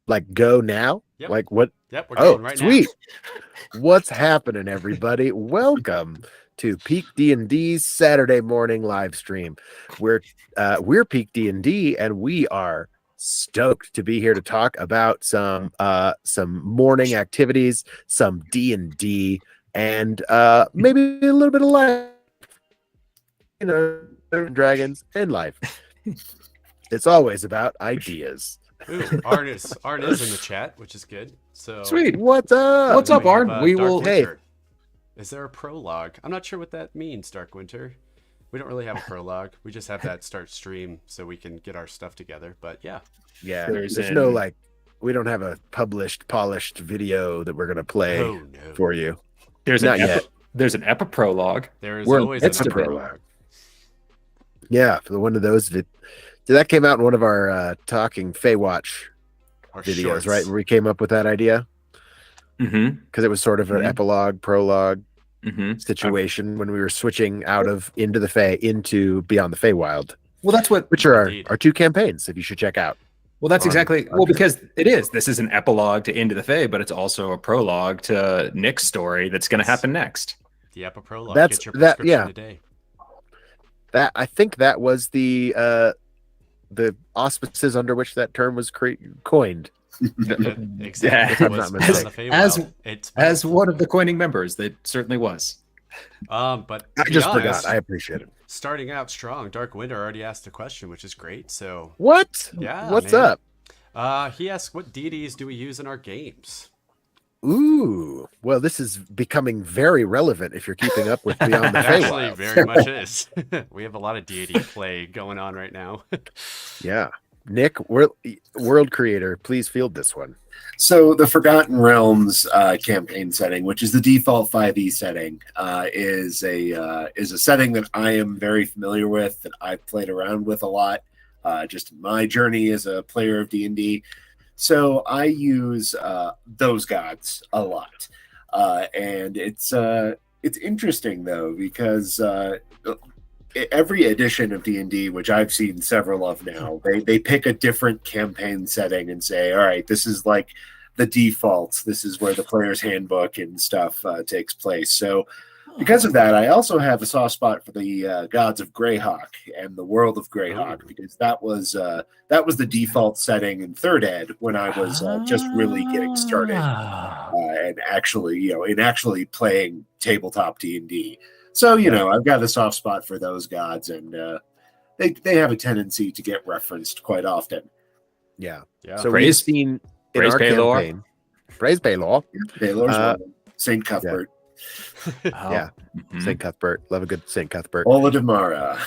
Like go now? Yep. Like what? Yep, we're Oh, going right sweet. What's happening, everybody? Welcome to PeakD&D's Saturday morning live stream. We're PeakD&D, and we are stoked to be here to talk about some morning activities, some D&D, and maybe a little bit of life, dragons and life. It's always about ideas. Ooh, Arn is in the chat, which is good. So Sweet. What's up? What's up, we have, Arn? We Dark will. Winter. Is there a prologue? I'm not sure what that means, Dark Winter. We don't really have a prologue. We just have that start stream so we can get our stuff together. But yeah. There's no like, we don't have a published, polished video that we're gonna play for you. There's Not an yet. There's an epiprologue. There is We're always it's an the prologue. Yeah, for one of those that came out in one of our talking Feywatch Our videos, shorts. right? Where we came up with that idea Mm-hmm. because it was sort of an epilogue, prologue Mm-hmm. situation when we were switching out of Into the Fey into Beyond the Feywild, Well, that's what. which are Indeed. our two campaigns that you should check out. Well, that's on- exactly. on- Well, because it is. This is an epilogue to Into the Fae, but it's also a prologue to Nick's story that's going to happen next. The epiprologue. That's- Get your that- prescription yeah. today. That I think that was the auspices under which that term was coined. Exactly. If I'm It was not Beyond the mistaken. Feywild. It's As one of the coining members, that certainly was. but I to be just honest, forgot. I appreciate it. starting out strong, Dark Winter already asked a question, which is great. So What? Yeah, What's man. up? he asked, what deities do we use in our games? Ooh, well, this is becoming very relevant if you're keeping up with Beyond the It actually Feywild. very much is. We have a lot of deity play going on right now. Yeah, Nick, world creator, please field this one. So the Forgotten Realms campaign setting, which is the default 5e setting, is a setting that I am very familiar with, that I've played around with a lot, just in my journey as a player of D&D. So I use those gods a lot, and it's interesting though because every edition of D&D, which I've seen several of now, they pick a different campaign setting and say, all right, this is like the defaults. This is where the player's handbook and stuff takes place. So because of that, I also have a soft spot for the gods of Greyhawk and the world of Greyhawk, because that was the default setting in third ed when I was just really getting started and actually playing tabletop D&D. So I've got a soft spot for those gods, and they have a tendency to get referenced quite often. Yeah. Yeah. So we've Praise- seen in praise our Baylor. campaign, praise Baylor. Baylor's one, Saint Cuthbert, Yeah. Mhm. St. Cuthbert, love a good St. Cuthbert. Ola Damara.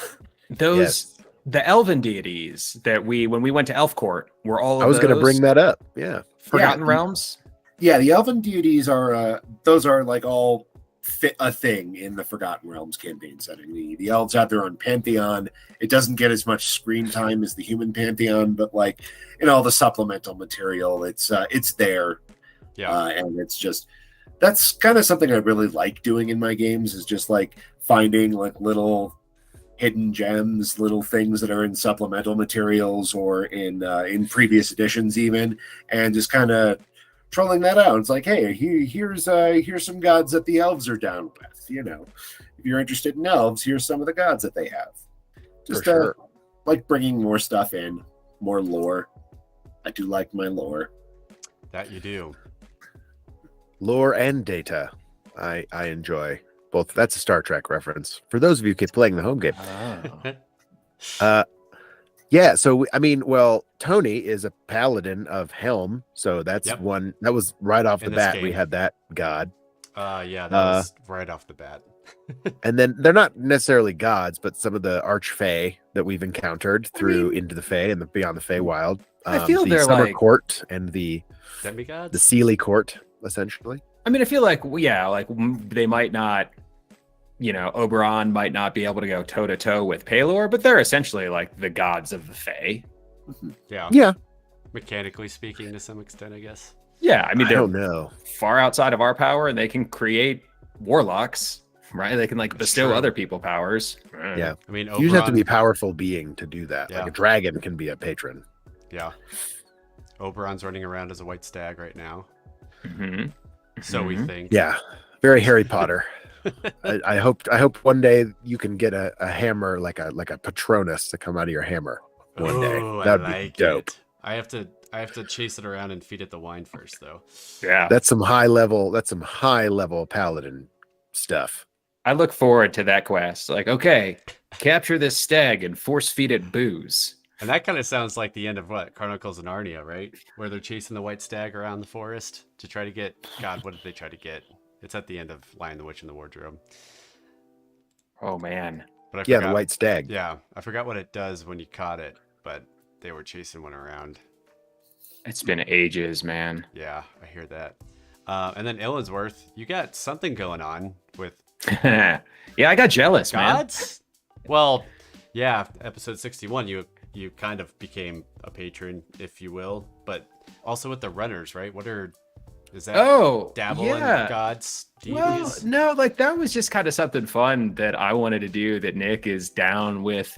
The elven deities that when we went to Elf Court were all of I was going to those bring that up. Yeah. Forgotten Yeah. Realms. Yeah, the elven deities are those are like all a thing in the Forgotten Realms campaign setting. The elves have their own pantheon. It doesn't get as much screen time as the human pantheon, but like in all the supplemental material, it's there. Yeah. And it's just that's kind of something I really like doing in my games, is just like finding like little hidden gems, little things that are in supplemental materials or in previous editions even, and just kind of trolling that out. It's like, hey, here's some gods that the elves are down with. If you're interested in elves, here's some of the gods that they have. Just sure. like bringing more stuff in, more lore. I do like my lore. That you do. Lore and data. I enjoy both. That's a Star Trek reference. For those of you keep playing the home game. Yeah, so Tony is a paladin of Helm, so that's Yep. one that was right off the In this bat. game. We had that god. Yeah, that was right off the bat. And then they're not necessarily gods, but some of the archfey that we've encountered through Into the Fey and the Beyond the Feywild. I feel the they're Summer like- Court and the Demigods? Sealy Court, essentially. I mean, I feel like they might not, Oberon might not be able to go toe to toe with Pelor, but they're essentially like the gods of the Fae. Yeah. Yeah, Mechanically speaking, to some extent, I guess. Yeah, I mean, I they're don't know. far outside of our power, and they can create warlocks, right? They can like That's bestow true. other people powers. Yeah. I mean, You just have to be a Oberon- powerful being to do that. Yeah. Like a dragon can be a patron. Yeah. Oberon's running around as a white stag right now. Mm-hmm. So we think. Yeah, very Harry Potter. I hope one day you can get a hammer like a Patronus to come out of your hammer one day. Oh, That'd I like be dope. it. I have to chase it around and feed it the wine first, though. Yeah, That's some high level paladin stuff. I look forward to that quest. Like, okay, capture this stag and force feed it booze. And that kind of sounds like the end of what? Chronicles of Narnia, right? Where they're chasing the white stag around the forest to try to get... God, what did they try to get? It's at the end of Lion, the Witch, and the Wardrobe. Oh man. But I Yeah, forgot, the white stag. Yeah, I forgot what it does when you caught it, but they were chasing one around. It's been ages, man. Yeah, I hear that. And then Illinsworth, you got something going on with Yeah, I got jealous, man. gods? Well, yeah, episode 61, you kind of became a patron, if you will, but also with the runners, right? Is that dabble in gods, Well, deities? no, like that was just kind of something fun that I wanted to do that Nick is down with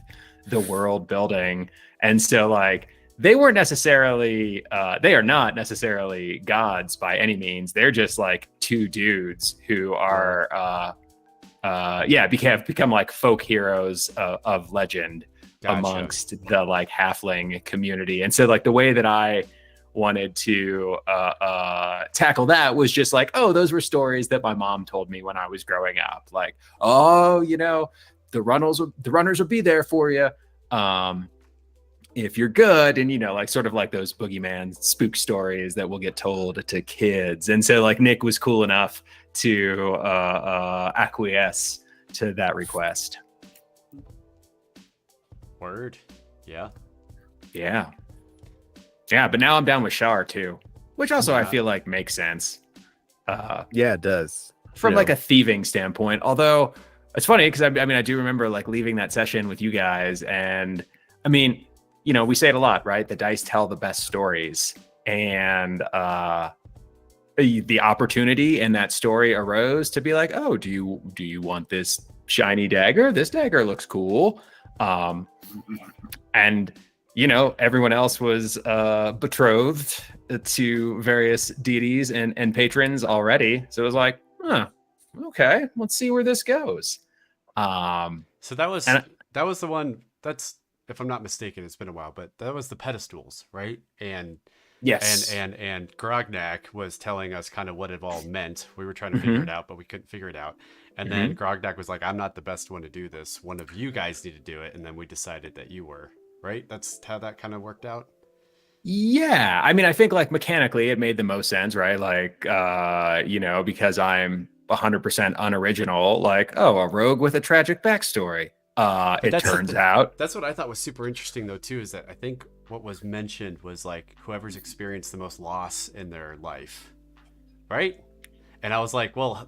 the world building. And so like they weren't necessarily they are not necessarily gods by any means. They're just like two dudes who are become like folk heroes of legend. Gotcha. Amongst the like halfling community. And so like the way that I wanted to tackle that was just like, oh, those were stories that my mom told me when I was growing up. Like, oh, you know, the runners will be there for you if you're good. And, you know, like sort of like those boogeyman spook stories that will get told to kids. And so like Nick was cool enough to acquiesce to that request. Word. Yeah. Yeah, but now I'm down with Shar too, which also I Yeah. feel like makes sense. Yeah, it does. From You like know, a thieving standpoint. Although it's funny because I mean I do remember like leaving that session with you guys, and I mean, you know, we say it a lot, right? The dice tell the best stories, and the opportunity in that story arose to be like, oh, do you want this shiny dagger? This dagger looks cool. And you know, everyone else was betrothed to various deities and patrons already. So it was like, okay, let's see where this goes. So that was And- the one that's, if I'm not mistaken, it's been a while, but that was the pedestals, right? And Yes. and Grognak was telling us kind of what it all meant. We were trying to figure it out, but we couldn't figure it out. And then Grognak was like, I'm not the best one to do this. One of you guys need to do it. And then we decided that you were, right? That's how that kind of worked out. Yeah. I mean, I think like mechanically it made the most sense, right? Like, you know, because I'm 100% unoriginal, like, oh, a rogue with a tragic backstory. It that's- turns out. That's what I thought was super interesting, though, too, is that I think what was mentioned was like whoever's experienced the most loss in their life, right? And I was like, well,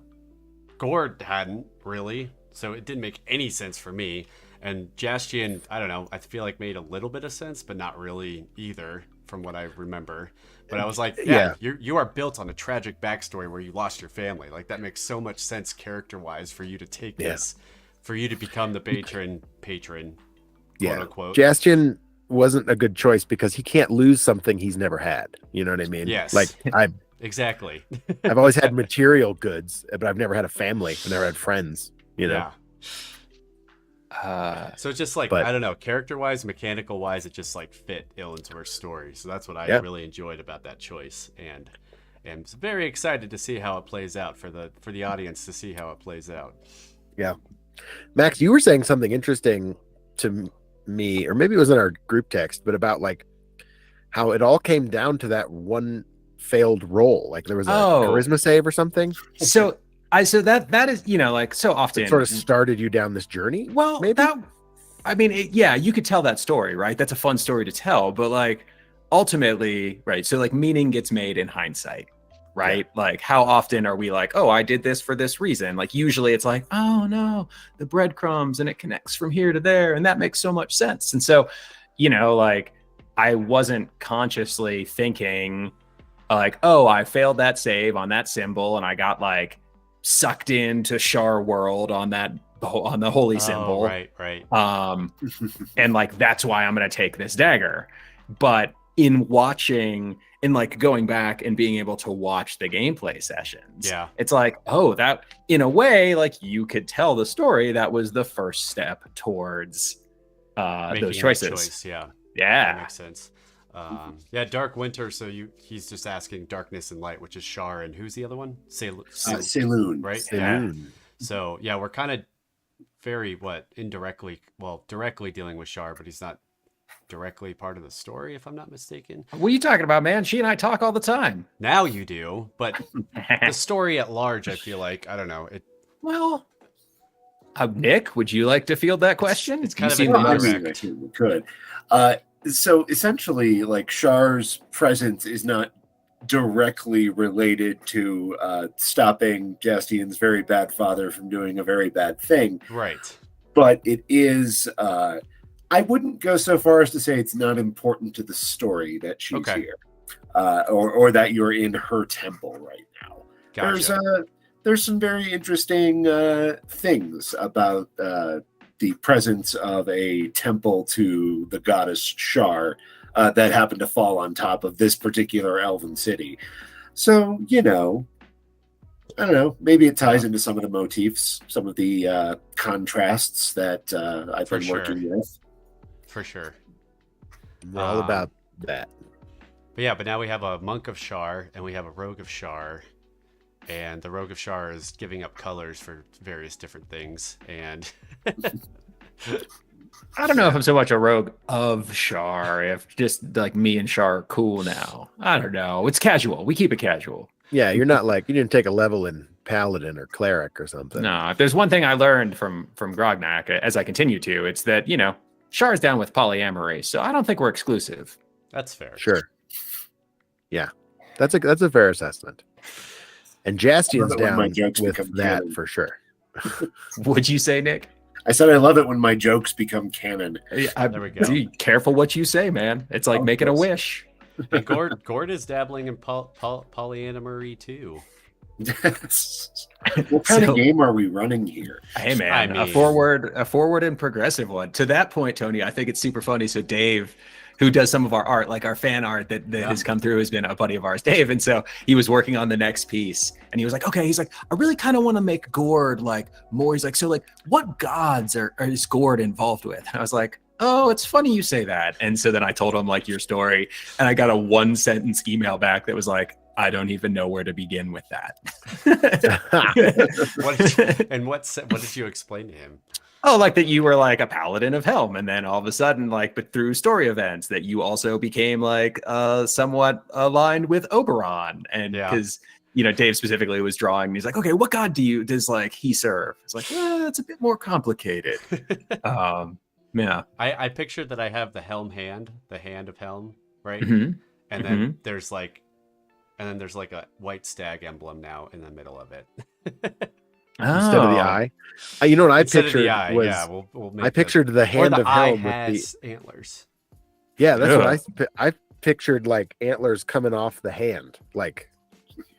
Gord hadn't really, so it didn't make any sense for me. And Jastian, I don't know, I feel like made a little bit of sense, but not really either, from what I remember. But I was like, yeah. You are built on a tragic backstory where you lost your family. Like that makes so much sense character-wise for you to take this, for you to become the patron, quote unquote. Jastian wasn't a good choice because he can't lose something he's never had. You know what I mean? Yes. Like Exactly. I've always had material goods, but I've never had a family. I've never had friends. You know? Yeah. So it's just like, I don't know, character-wise, mechanical-wise, it just like fit Illinsworth's story. So that's what I really enjoyed about that choice, and am very excited to see how it plays out for the audience to see how it plays out. Yeah. Max, you were saying something interesting to me, or maybe it was in our group text, but about like how it all came down to that one failed roll. Like there was a charisma save or something. So that is, you know, like so often it sort of started you down this journey. Well, maybe you could tell that story, right? That's a fun story to tell, but like ultimately, right? So like meaning gets made in hindsight, right? Yeah. Like how often are we like, oh, I did this for this reason? Like usually it's like, oh no, the breadcrumbs and it connects from here to there, and that makes so much sense. And so, you know, like I wasn't consciously thinking like, oh, I failed that save on that symbol and I got like sucked into Shar world on the holy symbol. Right. And like that's why I'm gonna take this dagger. But in watching and like going back and being able to watch the gameplay sessions. Yeah. It's like, oh, that in a way, like you could tell the story that was the first step towards Making those that choices. choice, yeah. That Yeah. makes sense. Yeah, Dark Winter. So he's just asking Darkness and Light, which is Shar, and who's the other one? Saloon. Right? Saloon. So yeah, we're kind of very directly dealing with Shar, but he's not directly part of the story, if I'm not mistaken. What are you talking about, man? She and I talk all the time. Now you do, but the story at large, I feel like, I don't know. Well, Nick, would you like to field that question? It's kind of seem an to Well, I use- indirect. mean, we could. So essentially, like Char's presence is not directly related to stopping Jastian's very bad father from doing a very bad thing, Right. but it is. I wouldn't go so far as to say it's not important to the story that she's Okay. here, or that you're in her temple right now. Gotcha. There's some very interesting things about the presence of a temple to the goddess Shar that happened to fall on top of this particular elven city. So, I don't know, maybe it ties into some of the motifs, some of the contrasts that I've For been sure. working with. For sure. We're all about that. But yeah, but now we have a Monk of Shar and we have a Rogue of Shar. And the Rogue of Shar is giving up colors for various different things. And I don't know if I'm so much a rogue of Shar, if just like me and Shar are cool now. I don't know. It's casual. We keep it casual. Yeah, you're not like you didn't take a level in Paladin or Cleric or something. No, if there's one thing I learned from Grognak as I continue to, it's that, Shar's down with polyamory, so I don't think we're exclusive. that's fair. Sure. Yeah, that's a fair assessment. And Jastian's I love it when my down jokes with become that canon. for sure. Would you say, Nick? I said I love it when my jokes become canon. There we go. Be careful what you say, man. It's like Of making a course. wish. And Gord is dabbling in polyamory too. What kind So- of game are we running here? Hey man, I a mean- forward and progressive one. To that point, Tony, I think it's super funny. So Dave, who does some of our art, like our fan art that Yeah. has come through, has been a buddy of ours, Dave. And so he was working on the next piece and he was like, okay, he's like, I really kind of want to make Gord like more. He's like, so like what gods is Gord involved with? And I was like, oh, it's funny you say that. And so then I told him like your story and I got a 1-sentence email back that was like, I don't even know where to begin with that. What did you explain to him? Oh, like that you were like a paladin of Helm, and then all of a sudden, like, but through story events, that you also became like somewhat aligned with Oberon, and Yeah. because Dave specifically was drawing, and he's like, okay, what god does like he serve? It's like, it's a bit more complicated. Yeah. I pictured that I have the Helm hand, the hand of Helm, right? Mhm. And then there's like a white stag emblem now in the middle of it. Instead of the eye. You know what I Instead of pictured the eye, was yeah, we'll make I pictured the or hand the of eye Helm with the has antlers. yeah. That's Yeah. what I pictured, like antlers coming off the hand, like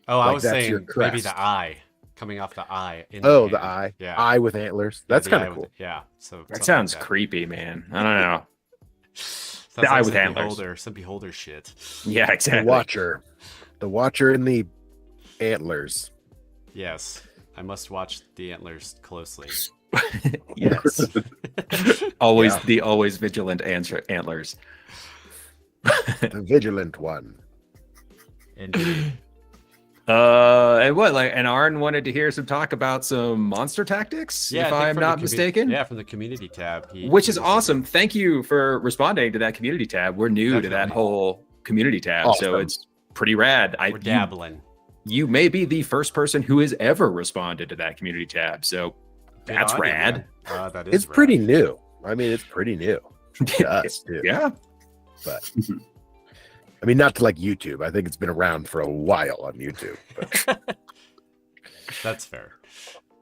Oh, I Like was that's saying your maybe crest. the eye coming off the eye. In the hand. eye, Yeah. eye with antlers. Yeah, That's the kind eye of with- cool. Yeah. So That something sounds like creepy, man. I don't know. Sounds The eye like with some antlers. some beholder shit. Yeah, The exactly. the watcher in the antlers. Yes, I must watch the antlers closely. Yes. always Yeah. the always vigilant antlers. The vigilant one. Indeed. And what and Arn wanted to hear some talk about some monster tactics, Yeah, I if think I'm from the not commu- mistaken. Yeah, from the community tab. Which he is was awesome. Thank you for responding to that community tab. We're new to that Definitely. whole community tab, so Awesome. it's pretty rad. We're dabbling. You may be the first person who has ever responded to that community tab, so Good that's on you, rad. man. That is It's rad. pretty new. I mean, it's pretty new to us too. Yeah. But I mean, not to like YouTube. I think it's been around for a while on YouTube, That's fair.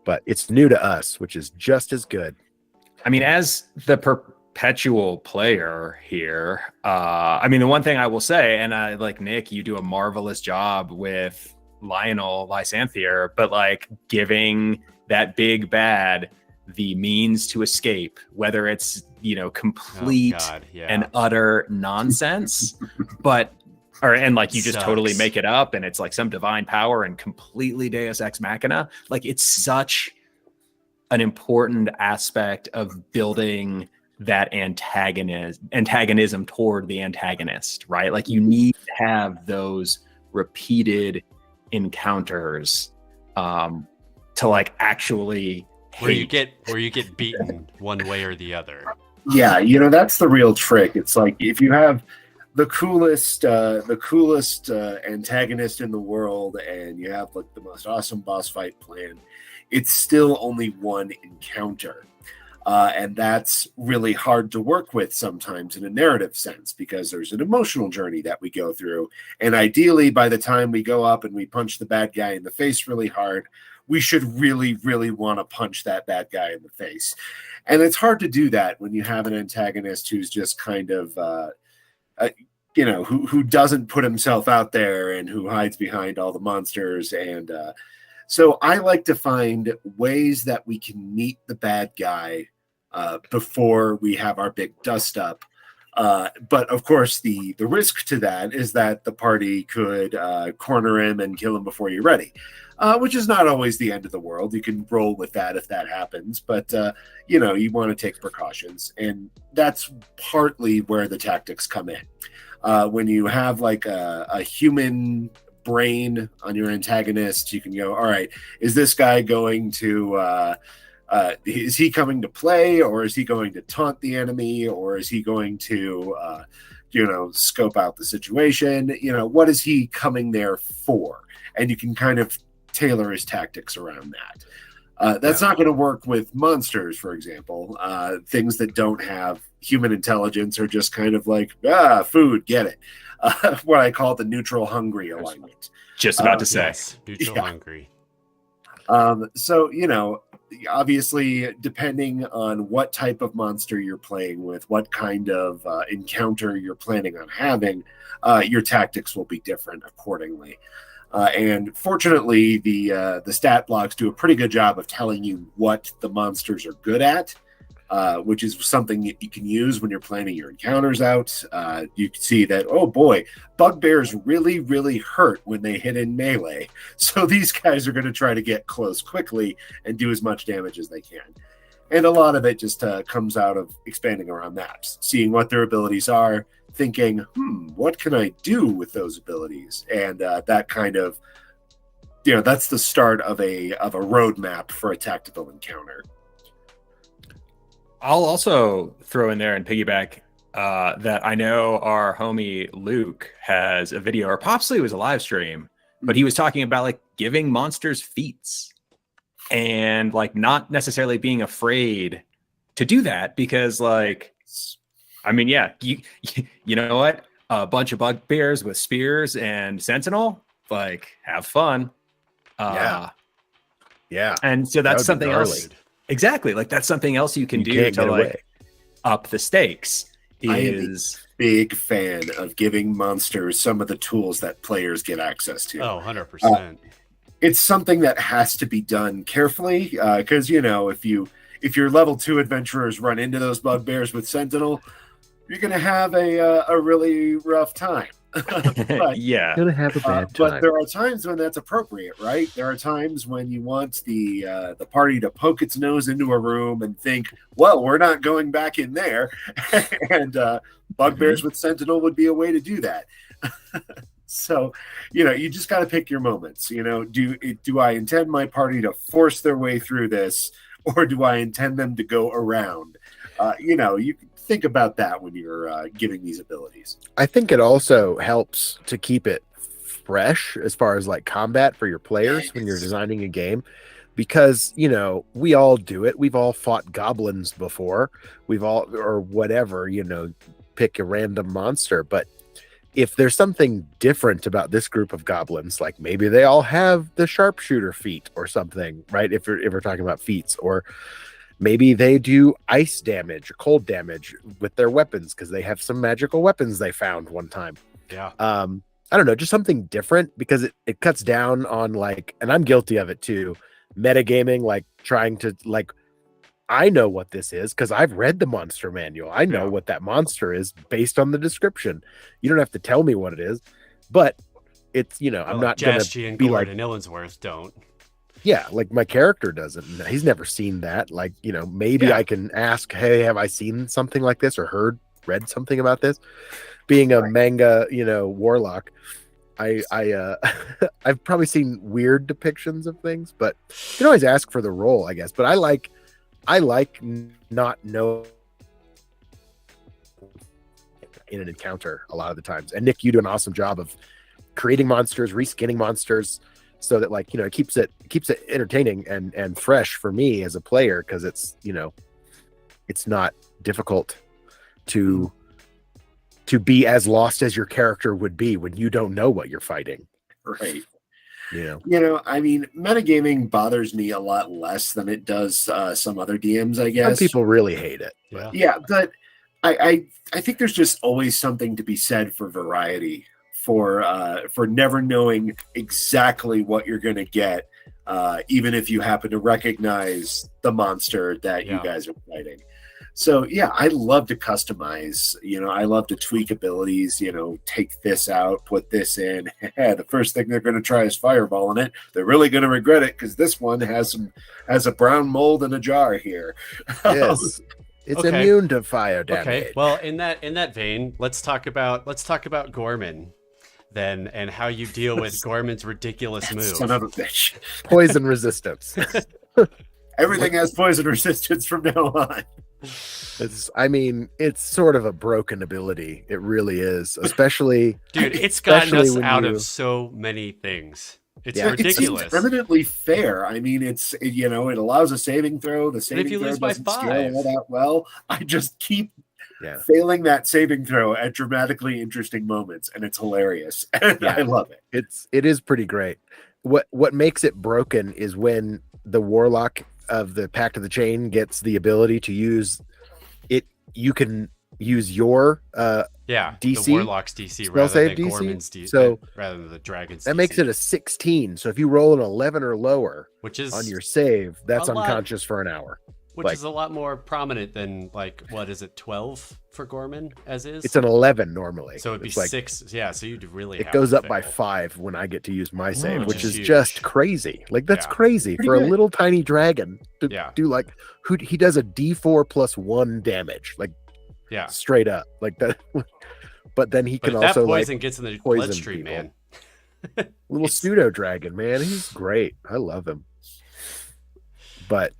but it's new to us, which is just as good. I mean, as the perpetual player here, I mean, the one thing I will say, and I like Nick, you do a marvelous job with Lionel Lysanthier, but like giving that big bad the means to escape, whether it's, complete Yeah. and utter nonsense, and like you just totally Sucks. make it up and it's like some divine power and completely Deus Ex Machina. Like it's such an important aspect of building that antagonism toward the antagonist, right? Like you need to have those repeated encounters to like actually where you get beaten one way or the other. Yeah, that's the real trick. It's like if you have the coolest antagonist in the world and you have like the most awesome boss fight plan, it's still only one encounter. And that's really hard to work with sometimes in a narrative sense because there's an emotional journey that we go through. And ideally, by the time we go up and we punch the bad guy in the face really hard, we should really, really want to punch that bad guy in the face. And it's hard to do that when you have an antagonist who's just kind of, who doesn't put himself out there and who hides behind all the monsters. And so I like to find ways that we can meet the bad guy before we have our big dust up. But of course, the risk to that is that the party could corner him and kill him before you're ready, which is not always the end of the world. You can roll with that if that happens, but you want to take precautions, and that's partly where the tactics come in. When you have like a human brain on your antagonist, you can go, all right, is this guy going to is he coming to play, or is he going to taunt the enemy, or is he going to scope out the situation? What is he coming there for? And you can kind of tailor his tactics around that. That's not going to work with monsters, for example. Things that don't have human intelligence are just kind of like, food, get it. What I call the neutral hungry alignment. Just about to say. Yes, neutral hungry. So, obviously, depending on what type of monster you're playing with, what kind of encounter you're planning on having, your tactics will be different accordingly. And fortunately, the stat blocks do a pretty good job of telling you what the monsters are good at, which is something that you can use when you're planning your encounters out. You can see that, oh boy, bugbears really, really hurt when they hit in melee. So these guys are going to try to get close quickly and do as much damage as they can. And a lot of it just comes out of expanding around maps, seeing what their abilities are, thinking, what can I do with those abilities? And that kind of, that's the start of a roadmap for a tactical encounter. I'll also throw in there and piggyback that I know our homie Luke has a video, or possibly it was a live stream, but he was talking about like giving monsters feats and like not necessarily being afraid to do that because like, I mean, yeah, you know what? A bunch of bugbears with spears and sentinel, like have fun. Yeah. And so that's something gnarly. else. Exactly. Like that's something else you can do can't to get like away. up the stakes. I am a big fan of giving monsters some of the tools that players get access to. Oh, 100%. It's something that has to be done carefully because, if your level 2 adventurers run into those bugbears with Sentinel, you're going to have a really rough time. But, yeah. Gonna have a bad time. But there are times when that's appropriate, right? There are times when you want the party to poke its nose into a room and think, well, we're not going back in there. And bugbears with Sentinel would be a way to do that. So, you just got to pick your moments. Do I intend my party to force their way through this, or do I intend them to go around? You can think about that when you're giving these abilities. I think it also helps to keep it fresh as far as like combat for your players when you're designing a game, because we all do it. We've all fought goblins before. Or whatever, pick a random monster. But if there's something different about this group of goblins, like maybe they all have the sharpshooter feat or something, right? If we're talking about feats, or maybe they do ice damage or cold damage with their weapons because they have some magical weapons they found one time. Yeah. I don't know, just something different, because it cuts down on like, and I'm guilty of it too, metagaming, like trying to like I know what this is because I've read the monster manual. I know Yeah. what that monster is based on the description. You don't have to tell me what it is, but it's, I'm Well, not going Jaschi to and be Gord like, and Illinsworth don't. yeah, like my character doesn't. He's never seen that. Like, maybe Yeah. I can ask, hey, have I seen something like this or read something about this? Being a manga, warlock, I I've probably seen weird depictions of things, but you can always ask for the role, I guess. But I like not know in an encounter a lot of the times. And Nick, you do an awesome job of creating monsters, reskinning monsters, so that it keeps it entertaining and fresh for me as a player, because it's it's not difficult to be as lost as your character would be when you don't know what you're fighting. Right. I mean, metagaming bothers me a lot less than it does some other DMs, I guess. Some people really hate it. Yeah. Yeah, but I think there's just always something to be said for variety, for never knowing exactly what you're going to get, even if you happen to recognize the monster that you guys are fighting. So yeah, I love to customize. I love to tweak abilities. Take this out, put this in. The first thing they're going to try is fireball in it. They're really going to regret it because this one has a brown mold in a jar here. Yes. It's immune to fire damage. Okay. Well, in that vein, let's talk about Gorman then, and how you deal with Gorman's ridiculous move. Son of a bitch. Poison resistance. Everything has poison resistance from now on. It's sort of a broken ability. It really is, especially dude. It's gotten us out of so many things. It's It ridiculous. seems eminently fair. I mean, it allows a saving throw. The saving throw doesn't scale all that well. I just keep failing that saving throw at dramatically interesting moments, and it's hilarious. And I love it. It is pretty great. What makes it broken is when the warlock of the Pact of the Chain gets the ability to use it. You can use your DC, the warlock's DC spell rather save than DC. Gorman's DC, So rather than the dragon's. That DC. makes it a 16. So if you roll an 11 or lower, which is on your save, that's unconscious for an hour. Which is a lot more prominent than what is it, 12 for Gorman as is? It's an 11 normally. So it'd be 6. Yeah, so you'd really it goes up by 5 when I get to use my save, which is huge. just crazy. That's crazy Pretty for good. a little tiny dragon to do he does a D4 plus 1 damage, straight up like that. But then he can also that poison gets in the bloodstream, man. Little pseudo dragon, man. He's great. I love him. But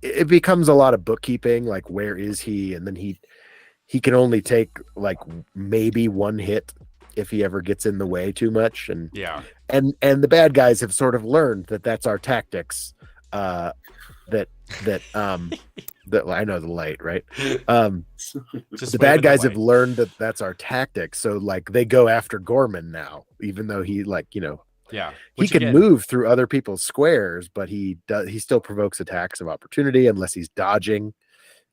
it becomes a lot of bookkeeping, like where is he, and then he can only take maybe one hit if he ever gets in the way too much, and the bad guys have sort of learned that that's our tactics, that I know the light, right? The bad guys have learned that that's our tactics, so they go after Gorman now, even though he he can move through other people's squares, but he still provokes attacks of opportunity unless he's dodging.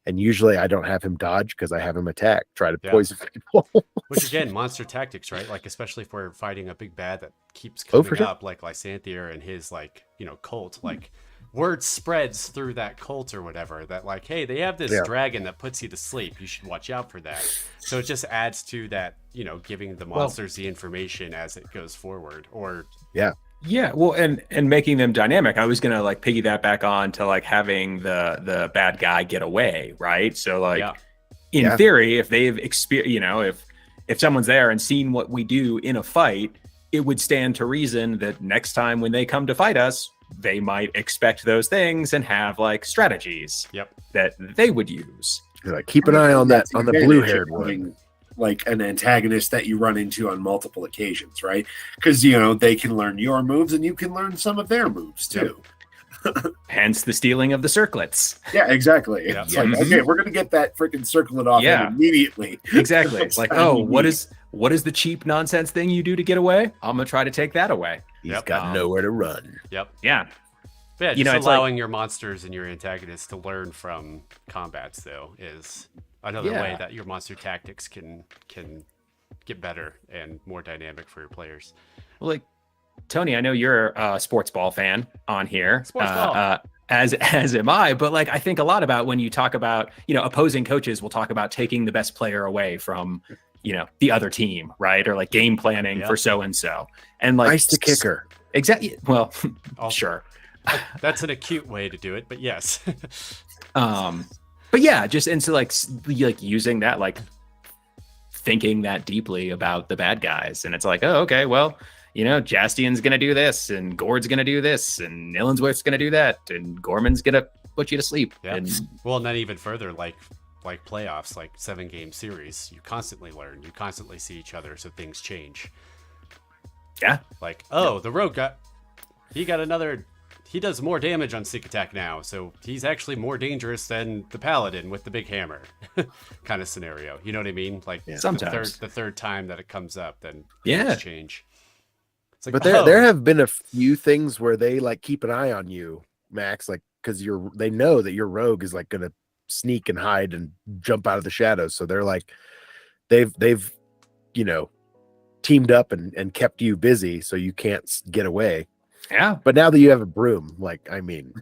And usually I don't have him dodge because I have him attack, try to poison people. Which again, monster tactics, right? Especially if we're fighting a big bad that keeps coming up, like Lysanthier and his cult. Word spreads through that cult or whatever that hey, they have this dragon that puts you to sleep. You should watch out for that. So it just adds to that, giving the monsters the information as it goes forward. Or well, and making them dynamic. I was gonna piggy that back on to having the bad guy get away, right? So in theory, if they've experienced, if someone's there and seen what we do in a fight, it would stand to reason that next time when they come to fight us, they might expect those things and have strategies that they would use. Keep an eye on the blue-haired one. An antagonist that you run into on multiple occasions, right? Because they can learn your moves and you can learn some of their moves too. Hence the stealing of the circlets. Yeah, exactly. It's okay, we're gonna get that freaking circlet off immediately. Exactly. It's what is the cheap nonsense thing you do to get away? I'm gonna try to take that away. He's got nowhere to run. Yep. Yeah. Yeah, just allowing your monsters and your antagonists to learn from combats, though, is another way that your monster tactics can get better and more dynamic for your players. Well, Tony, I know you're a sports ball fan on here. Sports ball. As am I, but like I think a lot about when you talk about, opposing coaches will talk about taking the best player away from, the other team, right? Or like game planning for so and so. And like ice the kicker. Exactly. Well, Also, sure. That's an acute way to do it, but yes. But yeah, just into like using that, like thinking that deeply about the bad guys. And it's like, oh, okay, well, Jastian's going to do this and Gord's going to do this and Illinsworth's going to do that and Gorman's going to put you to sleep. Yeah. And Well, and then even further, like playoffs, like 7-game series, you constantly learn, you constantly see each other, so things change. yeah, Like, the rogue he does more damage on sneak attack now, so he's actually more dangerous than the paladin with the big hammer kind of scenario. You know what I mean? Like sometimes the third time that it comes up, then Yeah. things change. It's like, But there have been a few things where they like keep an eye on you, Max, like because they know that your rogue is like gonna sneak and hide and jump out of the shadows. So they're like they've teamed up and kept you busy so you can't get away. yeah. But now that you have a broom, like I mean,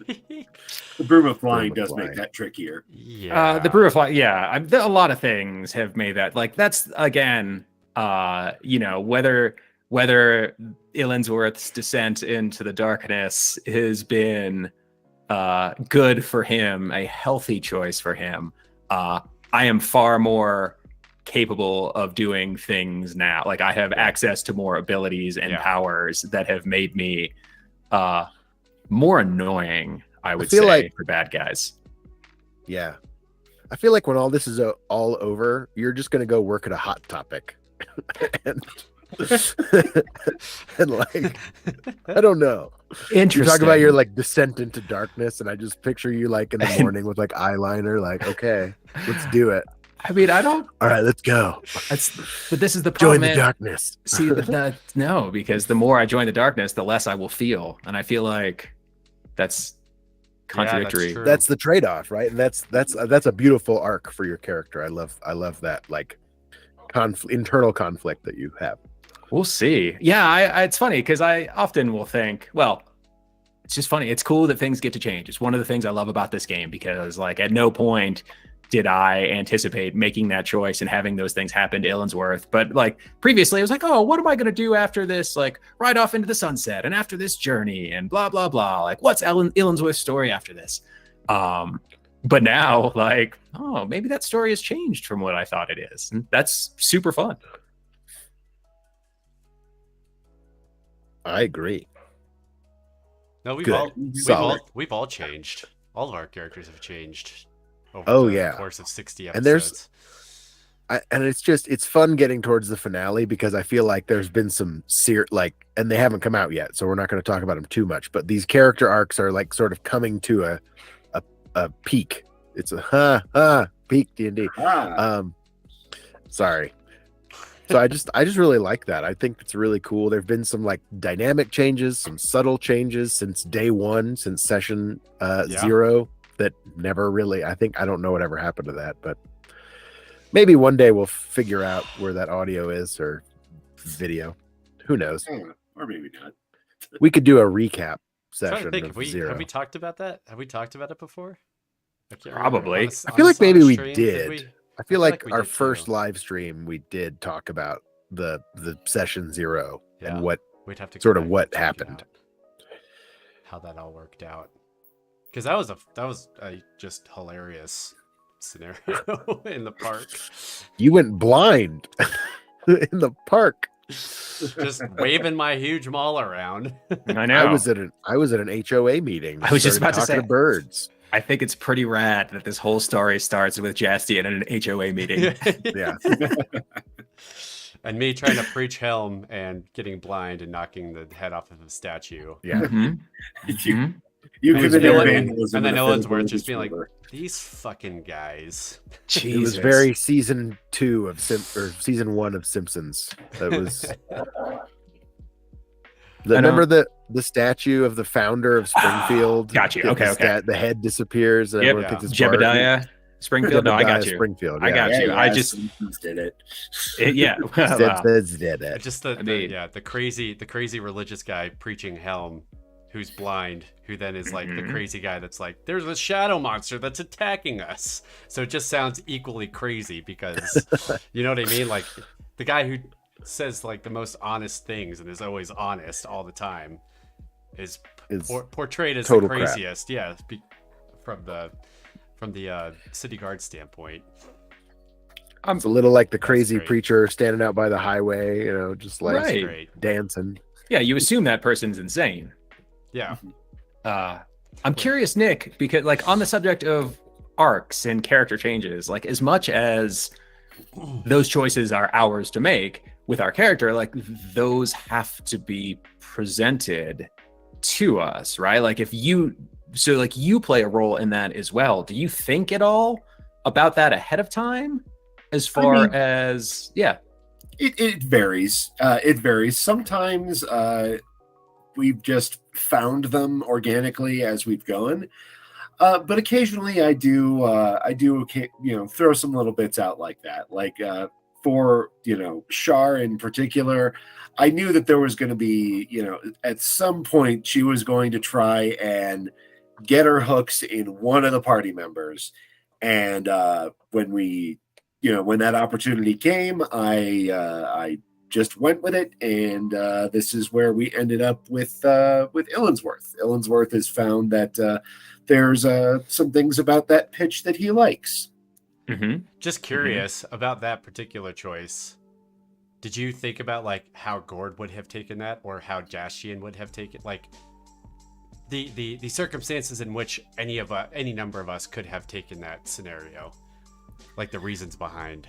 The broom of flying Broom of does flying. make that trickier. yeah. The brew of life, yeah. A lot of things have made that. Like that's again, whether Illinsworth's descent into the darkness has been good for him, a healthy choice for him. I am far more capable of doing things now. Like I have access to more abilities and powers that have made me more annoying, I would feel say, like- for bad guys. yeah. I feel like when all this is all over, you're just gonna go work at a Hot Topic, and and like I don't know. Interesting. You talk about your like descent into darkness, and I just picture you like in the morning with like eyeliner, like okay, let's do it. I mean, I don't. All right, let's go. But this is the Join problem. the man. darkness. See, no, because the more I join the darkness, the less I will feel, and I feel like that's contradictory. true. That's the trade-off, right? And that's a beautiful arc for your character. I love that like internal conflict that you have. We'll see. Yeah, it's funny because I often will think, well, it's just funny. It's cool that things get to change. It's one of the things I love about this game because, like, at no point did I anticipate making that choice and having those things happen to Illinsworth. But like previously, I was like, oh, what am I going to do after this? Like, ride off into the sunset and after this journey and blah blah blah. Like, what's Illinsworth's story after this? But now, like, oh, maybe that story has changed from what I thought it is. And that's super fun. I agree. No, Good. we've Solid. all changed. All of our characters have changed over Oh, the yeah. course of 60 episodes. And there's- and it's fun getting towards the finale because I feel like there's been some and they haven't come out yet, so we're not going to talk about them too much. But these character arcs are like sort of coming to a peak. It's a peak D&D. Sorry. So I just really like that. I think it's really cool. There've been some like dynamic changes, some subtle changes since day one, since session 0 that never really, I don't know whatever happened to that, but maybe one day we'll figure out where that audio is or video. Who knows? Or maybe not. We could do a recap I'm trying to session think, of have 0. we talked about that? Have we talked about it before? I can't Probably. remember. I feel like On a maybe we stream, did. we? I feel like like we our did too. first live stream we did talk about the session 0 Yeah. and what We'd have to go sort of back what and check it happened. out, how that all worked out. Because that was a just hilarious scenario in the park. You went blind in the park. Just waving my huge maul around. I know. I was at an HOA meeting. I was just Started about to talking say. birds. I think it's pretty rad that this whole story starts with Jastian at an HOA meeting. Yeah. And me trying to preach Helm and getting blind and knocking the head off of a statue. Yeah. Mhm. You It was committed very- vandalism and then in a Owensworth physical just being like, disorder. these fucking guys. It was very season 2 of season 1 of Simpsons. That was. Remember the statue of the founder of Springfield? Got you. The- Okay, the okay. The head disappears. And Yep. everyone thinks it's Bart. Jebediah. Springfield. No, I got you. Springfield. I got you. I just did it. yeah. Well, Did it. Just I mean- the crazy religious guy preaching Helm, who's blind, who then is like the crazy guy that's like, there's a shadow monster that's attacking us. So it just sounds equally crazy because you know what I mean? Like the guy who says like the most honest things and is always honest all the time is portrayed as the total crap. craziest. Yeah, from the city guard standpoint. It's a little like the That's crazy great. preacher standing out by the highway, just like Right. Great. dancing. yeah, you assume that person's insane. Yeah. I'm curious, Nick, because like on the subject of arcs and character changes, like as much as those choices are ours to make with our character, like those have to be presented to us, right? Like if you play a role in that as well. Do you think at all about that ahead of time? As far as It varies. It varies. Sometimes we've just found them organically as we've gone. But occasionally I do throw some little bits out like that. Like for Shar in particular, I knew that there was going to be, at some point she was going to try and get her hooks in one of the party members. And when that opportunity came, I just went with it, and this is where we ended up with Illinsworth. Illinsworth has found that there's some things about that pitch that he likes. Just curious about that particular choice. Did you think about like how Gord would have taken that, or how Jastian would have taken like the circumstances in which any number of us could have taken that scenario, like the reasons behind?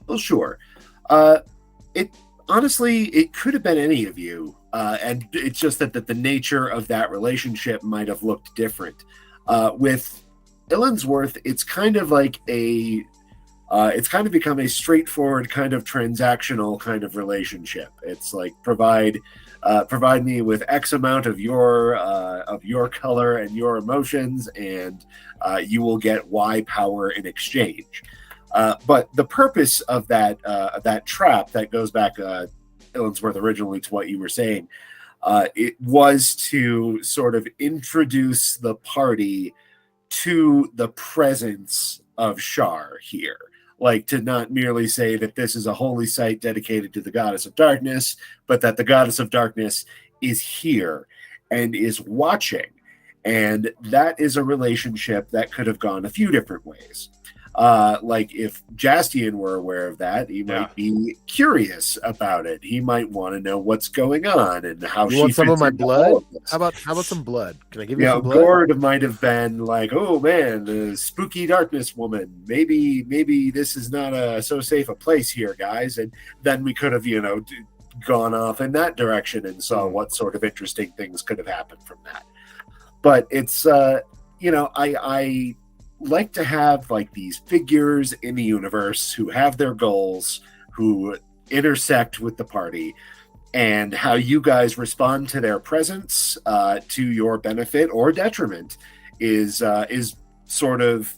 Well, sure. It could have been any of you, and it's just that the nature of that relationship might have looked different. With Illinsworth, it's kind of like it's kind of become a straightforward kind of transactional kind of relationship. It's like provide me with X amount of your color and your emotions, and you will get Y power in exchange. But the purpose of that trap that goes back, Illinsworth, originally to what you were saying, it was to sort of introduce the party to the presence of Shar here. Like to not merely say that this is a holy site dedicated to the goddess of darkness, but that the goddess of darkness is here and is watching. And that is a relationship that could have gone a few different ways. Like if Jastian were aware of that, he might be curious about it. He might want to know what's going on and how You she want some of fits my into blood? all of this. How about some blood? Can I give you Yeah, some blood? Gord might have been like, "Oh man, the spooky darkness woman. Maybe this is not so safe a place here, guys." And then we could have, gone off in that direction and saw what sort of interesting things could have happened from that. But it's, I like to have like these figures in the universe who have their goals, who intersect with the party, and how you guys respond to their presence, to your benefit or detriment, is sort of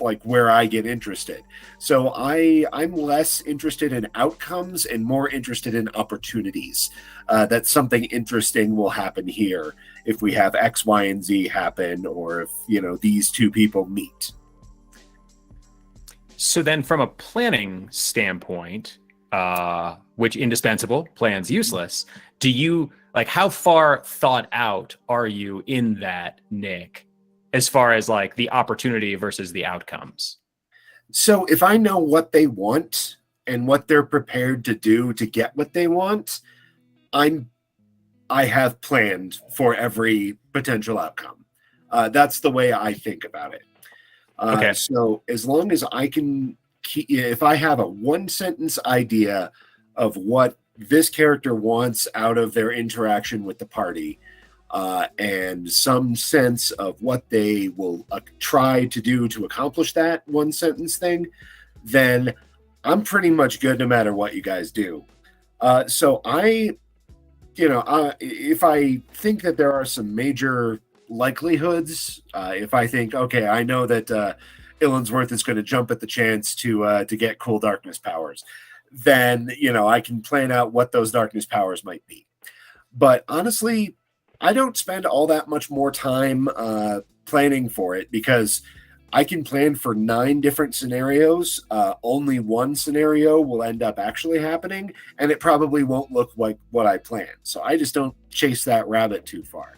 like where I get interested. So I'm less interested in outcomes and more interested in opportunities. That something interesting will happen here if we have X, Y, and Z happen, or if these two people meet. So then, from a planning standpoint, which indispensable, plans useless. Do you like how far thought out are you in that, Nick, as far as like the opportunity versus the outcomes? So if I know what they want and what they're prepared to do to get what they want, I have planned for every potential outcome. That's the way I think about it. Okay. So as long as I can if I have a one sentence idea of what this character wants out of their interaction with the party, and some sense of what they will try to do to accomplish that one sentence thing, then I'm pretty much good no matter what you guys do. So if I think that there are some major likelihoods, if I think, okay, I know that Illinsworth is going to jump at the chance to get cool darkness powers, then I can plan out what those darkness powers might be. But honestly, I don't spend all that much more time planning for it, because I can plan for 9 different scenarios. Only one scenario will end up actually happening, and it probably won't look like what I planned. So I just don't chase that rabbit too far.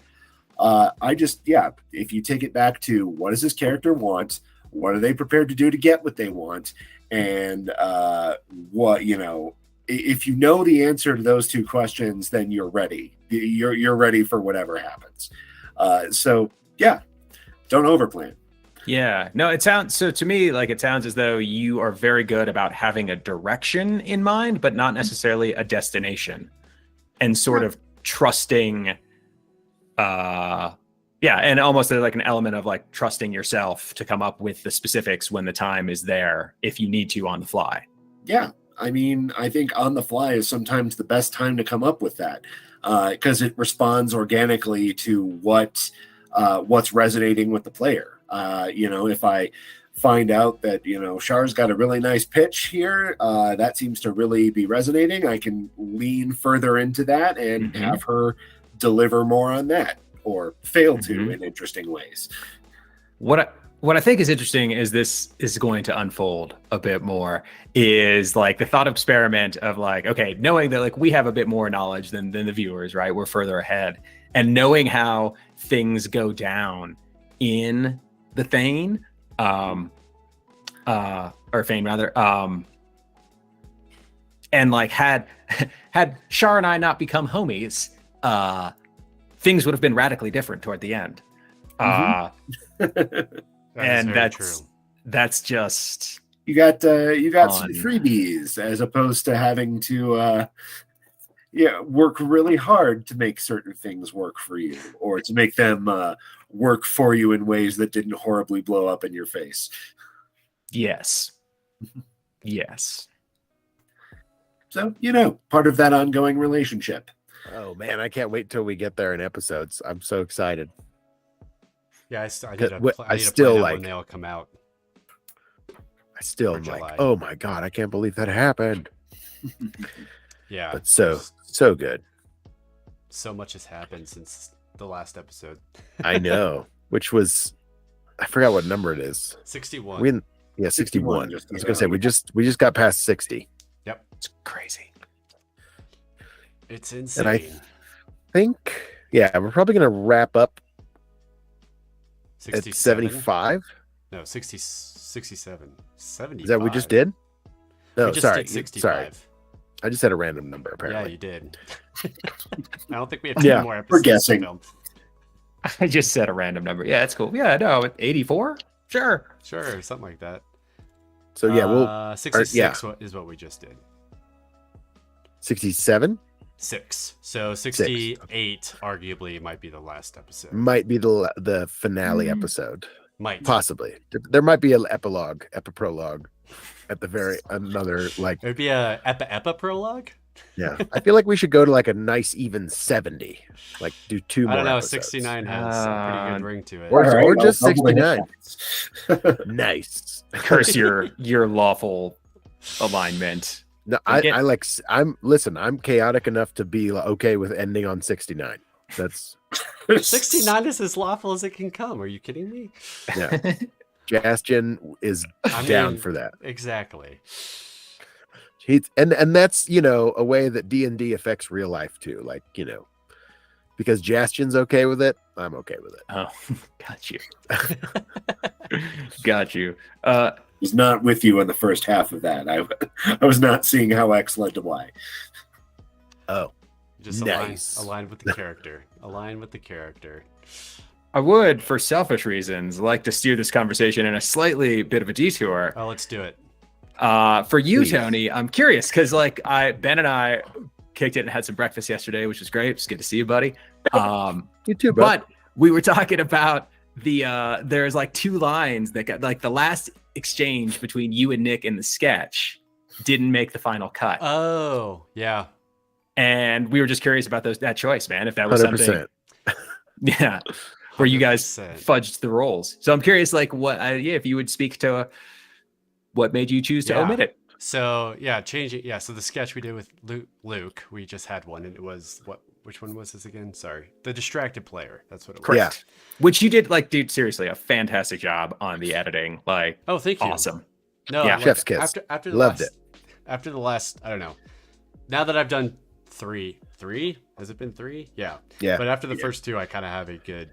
If you take it back to, what does this character want? What are they prepared to do to get what they want? And if you know the answer to those 2 questions, then you're ready. You're ready for whatever happens. Don't overplan. Yeah, no, it sounds as though you are very good about having a direction in mind, but not necessarily a destination, and sort of trusting. And almost like an element of like trusting yourself to come up with the specifics when the time is there, if you need to on the fly. Yeah, I mean, I think on the fly is sometimes the best time to come up with that, because it responds organically to what's resonating with the player. If I find out that Char's got a really nice pitch here, that seems to really be resonating, I can lean further into that and have her deliver more on that, or fail to in interesting ways. What I think is interesting is this is going to unfold a bit more, is like the thought experiment of like, okay, knowing that like we have a bit more knowledge than the viewers, right? We're further ahead, and knowing how things go down in the Thane, or Fane rather, and like had Char and I not become homies, things would have been radically different toward the end. And that's just, you got some freebies, as opposed to having to work really hard to make certain things work for you, or to make them work for you in ways that didn't horribly blow up in your face. Yes. So, part of that ongoing relationship. Oh man, I can't wait till we get there in episodes. I'm so excited. Yeah, I need to I plan still out like when they all come out. I still am July. like, oh my god, I can't believe that happened. Yeah, But so good. so much has happened since the last episode. I know, which was, I forgot what number it is. 61. 61. I was gonna say we just got past 60. Yep, It's crazy. it's insane. And I think, we're probably gonna wrap up at 75. No, 67. 75. Is that what we just did? No, We just sorry. did 65. Sorry. I just had a random number, Yeah, apparently. you did. I don't think we have 2 Yeah, more episodes. we're guessing. to film. I just said a random number. Yeah, that's cool. Yeah, no, 84? Sure. Sure, something like that. So we'll 66 is what we just did. 67 6. So 68 arguably might be the last episode. might be the finale episode. Might. Possibly. There might be an epiprologue at the very another like. It would be a epa prologue. Yeah, I feel like we should go to like a nice even 70. Like do 2 more. I don't know. episodes. 69 has a pretty good ring to it. Or just I'll double the 69. hit points. Nice. Curse your lawful alignment. No, I'm chaotic enough to be okay with ending on 69. That's 69 is as lawful as it can come. Are you kidding me? yeah. Jastian is down for that. Exactly. And that's a way that D&D affects real life too. Like because Jastian's okay with it, I'm okay with it. Oh, got you. Got you. Was not with you in the first half of that. I was not seeing how X led to Y. Oh, Just nice. align with the character. Align with the character. I would, for selfish reasons, like to steer this conversation in a slightly bit of a detour. Oh, let's do it. For you, Please. Tony, I'm curious because Ben and I kicked it and had some breakfast yesterday, which was great. It's good to see you, buddy. You too, bro. But we were talking about there's like 2 lines that got like the last exchange between you and Nick in the sketch didn't make the final cut. Oh, yeah. And we were just curious about that choice, man. If that was 100%. something. Yeah. where you guys 100%. fudged the roles. So I'm curious, like, what, if you would speak to what made you choose to omit it. So yeah, changing. Yeah, so the sketch we did with Luke, we just had one, and it was which one was this again? Sorry, the distracted player. That's what it was. Correct. Yeah. Which you did, like, dude, seriously, a fantastic job on the editing. Like, oh, thank you. Awesome. No, yeah, like, chef's kiss. After the Loved last, it. After the last, I don't know. Now that I've done three, has it been 3? Yeah. Yeah. But after the first 2, I kind of have a good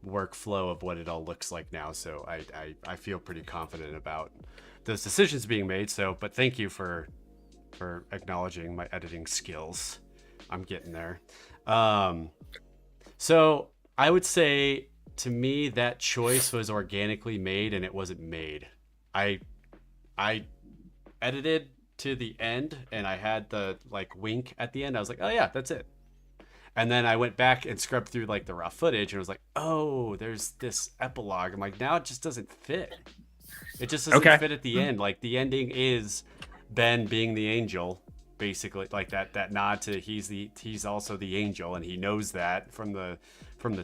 workflow of what it all looks like now. So I feel pretty confident about those decisions being made. So, but thank you for acknowledging my editing skills. I'm getting there. So I would say, to me, that choice was organically made, and it wasn't made. I edited to the end, and I had the like wink at the end. I was like, oh yeah, that's it. And then I went back and scrubbed through like the raw footage, and was like, oh, there's this epilogue. I'm like, now it just doesn't fit. It just doesn't fit at the end. Like, the ending is Ben being the angel, basically, like that nod to he's also the angel, and he knows that from the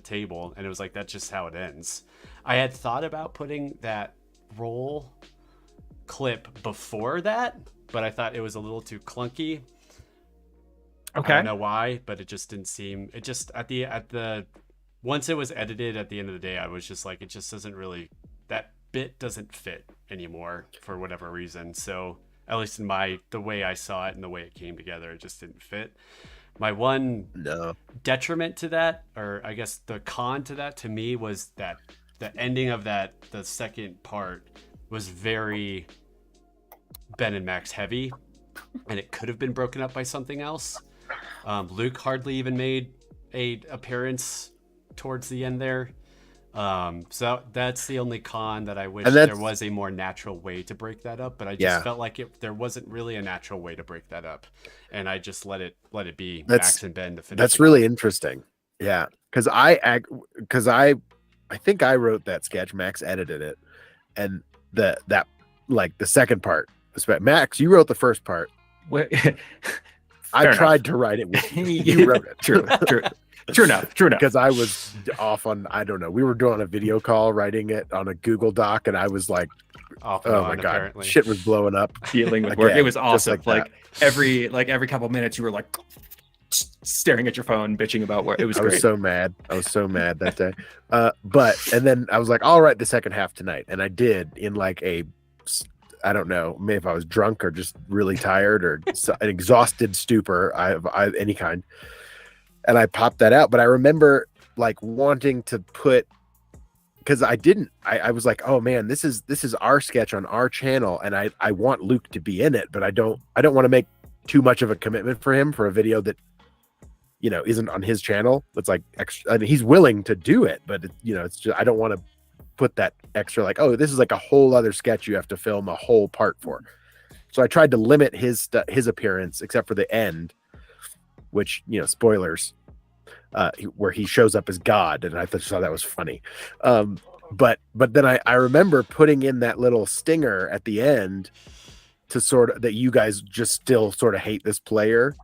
table. And it was like, that's just how it ends. I had thought about putting that roll clip before that, but I thought it was a little too clunky. Okay. I don't know why, but it just didn't seem. It just at the once it was edited at the end of the day, I was just like, it just doesn't really, that bit doesn't fit anymore for whatever reason. So at least in the way I saw it and the way it came together, it just didn't fit. My one detriment to that, or I guess the con to that, to me, was that the ending of the second part was very Ben and Max heavy, and it could have been broken up by something else. Luke hardly even made a appearance towards the end there. So that's the only con, that I wish there was a more natural way to break that up, but I just felt like there wasn't really a natural way to break that up, and I just let it be Max and Ben to finish. That's really interesting. Yeah, because I think I wrote that sketch. Max edited it, and the second part. Max, you wrote the first part. I tried to write it with you. You wrote it. True enough. Because I was off on, I don't know. We were doing a video call, writing it on a Google Doc, and I was like, oh my God, apparently. Shit was blowing up. Dealing with work. It was awesome. Like every couple minutes, you were like staring at your phone, bitching about work. It was great. I was so mad that day. And then I was like, I'll write the second half tonight. And I did, in like I don't know, maybe if I was drunk or just really tired or an exhausted stupor, I any kind. And I popped that out. But I remember like wanting to put, because I was like, oh man, this is our sketch on our channel, and I want Luke to be in it, but I don't want to make too much of a commitment for him for a video that, you know, isn't on his channel. It's like extra. I mean, he's willing to do it, but it's just, I don't want to put that extra, like, oh, this is like a whole other sketch you have to film a whole part for. So I tried to limit his appearance, except for the end, which, you know, spoilers, where he shows up as God, and I thought that was funny. But then I remember putting in that little stinger at the end to sort of, that you guys just still sort of hate this player,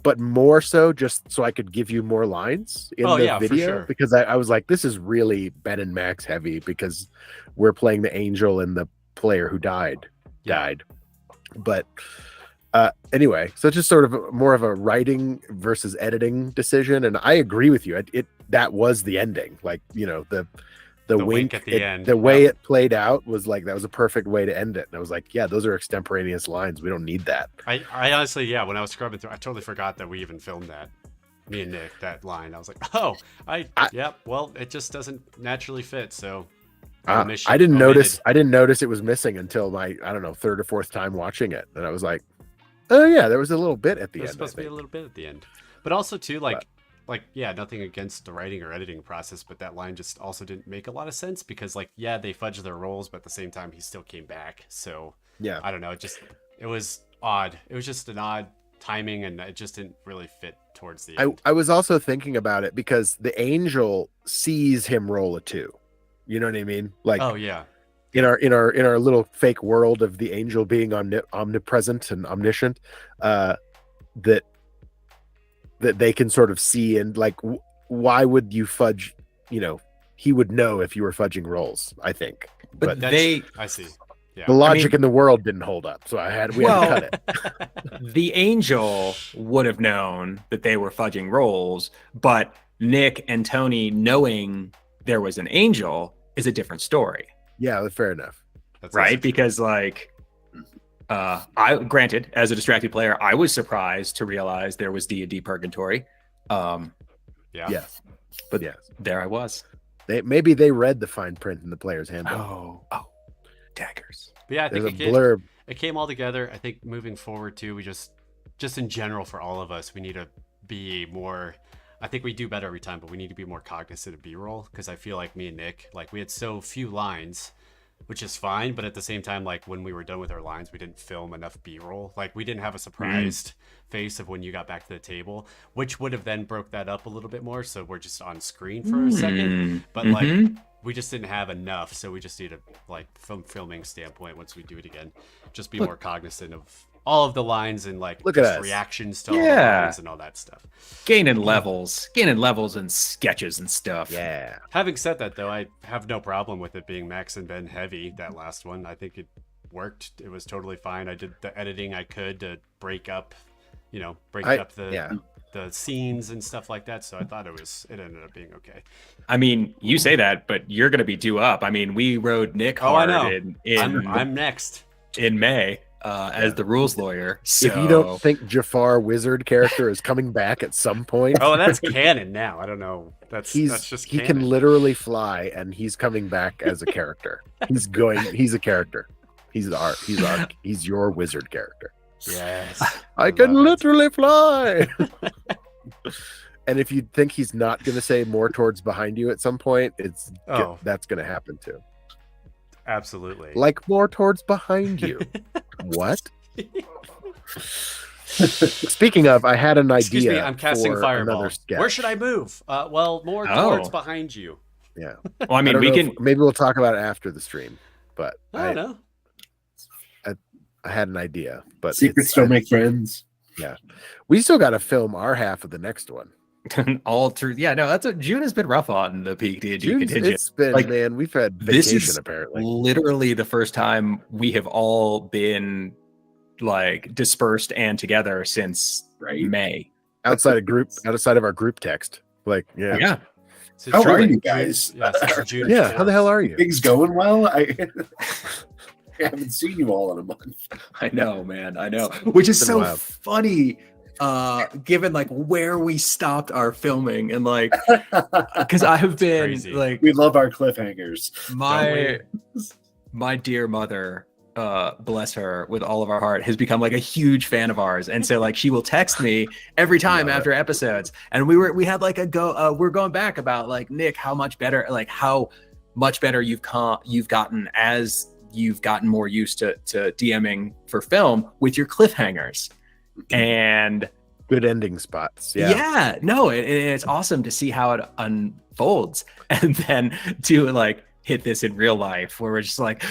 but more so just so I could give you more lines in the video, for sure. Because I was like, this is really Ben and Max heavy, because we're playing the angel and the player who died. But anyway, so it's just sort of more of a writing versus editing decision, and I agree with you. That was the ending, like, you know, the wink at the end. The way it played out was like, that was a perfect way to end it. And I was like, yeah, those are extemporaneous lines. We don't need that. I honestly, when I was scrubbing through, I totally forgot that we even filmed that. Me and Nick, that line. I was like, well, it just doesn't naturally fit. So I didn't notice it was missing until my, I don't know, third or fourth time watching it. And I was like, oh yeah, there was a little bit at the end. There's supposed to be a little bit at the end. But also too, like, nothing against the writing or editing process, but that line just also didn't make a lot of sense, because like, they fudged their roles, but at the same time he still came back. So yeah, I don't know, it was odd. It was just an odd timing, and it just didn't really fit towards the end. I was also thinking about it because the angel sees him roll a 2. You know what I mean? Like, oh yeah, in our little fake world of the angel being omnipresent and omniscient, that they can sort of see, and like, why would you fudge, you know, he would know if you were fudging rolls, I think. But I see. Yeah. the logic in the world didn't hold up, so we had to cut it. The angel would have known that they were fudging rolls, but Nick and Tony knowing there was an angel is a different story. Yeah, fair enough. That's Right? also true. Because like I granted, as a distracted player, I was surprised to realize there was D&D Purgatory. Yeah. Yes. But yes. there I was. Maybe they read the fine print in the player's handbook. Oh, daggers. But yeah, I There's think a blurb. it came all together. I think moving forward too, we just in general for all of us, we need to be more. I think we do better every time, but we need to be more cognizant of B-roll, because I feel like me and Nick, like we had so few lines, which is fine, but at the same time, like when we were done with our lines, we didn't film enough B-roll. Like we didn't have a surprised face of when you got back to the table, which would have then broke that up a little bit more. So we're just on screen for a second, but like we just didn't have enough. So we just need to, like, from filming standpoint, once we do it again, just be more cognizant of all of the lines and like Look at just us. reactions to all the lines and all that stuff. Gaining levels and sketches and stuff. Yeah. Having said that, though, I have no problem with it being Max and Ben heavy. That last one, I think it worked. It was totally fine. I did the editing I could to break up, the scenes and stuff like that. So I thought it ended up being okay. I mean, you say that, but you're going to be due up. I mean, we rode Nick Oh, I hard know. I'm next. in May as the rules lawyer. So... If you don't think Jafar Wizard character is coming back at some point, Oh, that's canon now. I don't know. That's just he canon. can literally fly, and he's coming back as a character. He's a character. He's your wizard character. Yes. I can love it. literally fly. And if you think he's not going to say more towards behind you at some point, that's going to happen too. Absolutely. Like more towards behind you. What? Speaking of, I had an idea. Excuse me, I'm casting for Fireball. another sketch. Where should I move? Well, more towards behind you. Yeah. Well, I mean, don't we know can... maybe we'll talk about it after the stream, but I don't know. I had an idea, but Secrets don't make friends. Yeah. We still got to film our half of the next one. all through. Yeah, no, that's what June has been rough on the PeakD&D contingent. It's been, Like, man, we've had this vacation is apparently. literally the first time we have all been like dispersed and together since May. outside of our group text. Like, yeah. So How are June- you guys? Yeah, since June Yeah, how the 4th. hell are you? Things going well? I haven't seen you all in a month. I know, man. I know. Which is It's been so wild. funny, given like where we stopped our filming and like, because I have been crazy. like We love our cliffhangers. my dear mother, bless her with all of our heart, has become like a huge fan of ours, and so like she will text me every time Love after episodes, and we had like we're going back about like, Nick, how much better you've gotten as you've gotten more used to DMing for film with your cliffhangers. And Good ending spots. Yeah. no, it's awesome to see how it unfolds, and then to like hit this in real life where we're just like,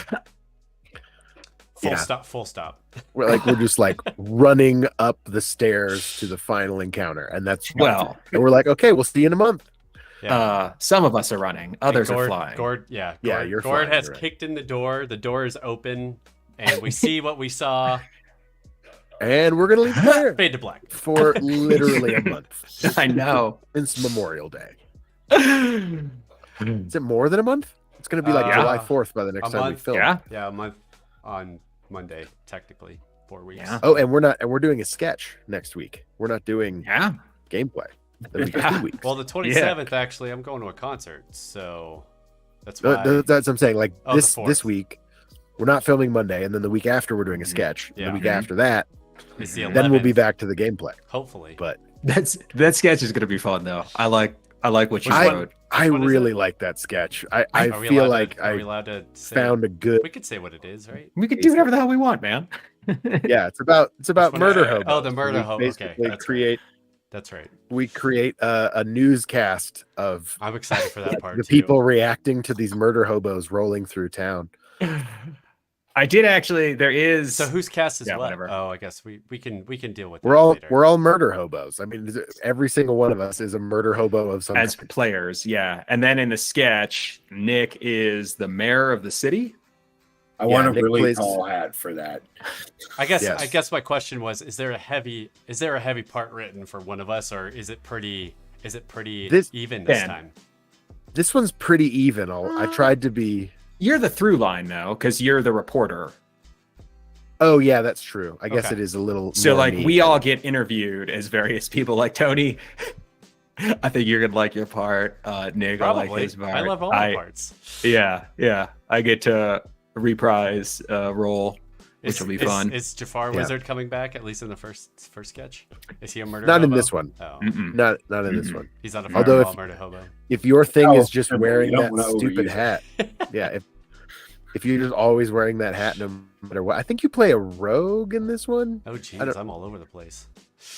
Full stop. We're just like running up the stairs to the final encounter. And that's well, and we're like, okay, we'll see you in a month. Yeah. some of us are running, others Gord, are flying. Gord you're Gord flying, has you're right. kicked in the door. The door is open, and we see what we saw. And we're gonna leave it there Fade to black. for literally a month. I know. It's Memorial Day. Is it more than a month? It's gonna be like July 4th by the next time we month. film. Yeah. Yeah, a month on Monday, technically 4 weeks. Yeah. Oh, and we're doing a sketch next week. We're not doing Yeah. gameplay. Then we got 2 weeks. Well, the 27th, actually, I'm going to a concert, so that's why. That's what I'm saying. Like Oh, the this 4th. week, we're not filming Monday, and then the week after we're doing a sketch. Yeah. The week after that, It's the 11th, then we'll be back to the gameplay. hopefully. But That sketch is gonna be fun though. I like what you Which one? wrote. I What is really it? like that sketch. I Are we feel allowed like to, are we I allowed to say, found a good. We could say what it is, right? We could do whatever the hell we want, man. Yeah, it's about one? murder hobos. Oh, the murder We hobo. Okay, basically that's create That's right. we create a newscast of I'm excited for that part. the too. people reacting to these murder hobos rolling through town. I did actually. There is. So whose cast is Yeah, what? whatever. Oh, I guess we can deal with that We're later. all murder hobos. I mean, every single one of us is a murder hobo of some as kind. players, yeah. And then in the sketch, Nick is the mayor of the city. I Yeah, want a Nick really plays- tall hat for that. I guess Yes. my question was: is there a heavy part written for one of us, or is it pretty This- even this Ben. time? This one's pretty even. I tried to be. You're the through line though, because you're the reporter. Oh yeah, that's true. I guess Okay. it is a little. So more like me. we all get interviewed as various people. Like Tony, I think you're gonna like your part. Nick, I like Probably. his part. I love all my parts. Yeah. I get to reprise role, which Is- will be is- fun. Is Jafar Yeah. Wizard coming back at least in the first sketch? Is he a murder? Not in hobo? this one. Oh, Mm-mm. Not in this Mhm. one. he's not a Although fireball murder hobo. If your thing Oh, is just we wearing don't that wanna stupid overuse hat, yeah. If you're just always wearing that hat, no matter what, I think you play a rogue in this one. Oh I jeez, don't- I'm all over the place.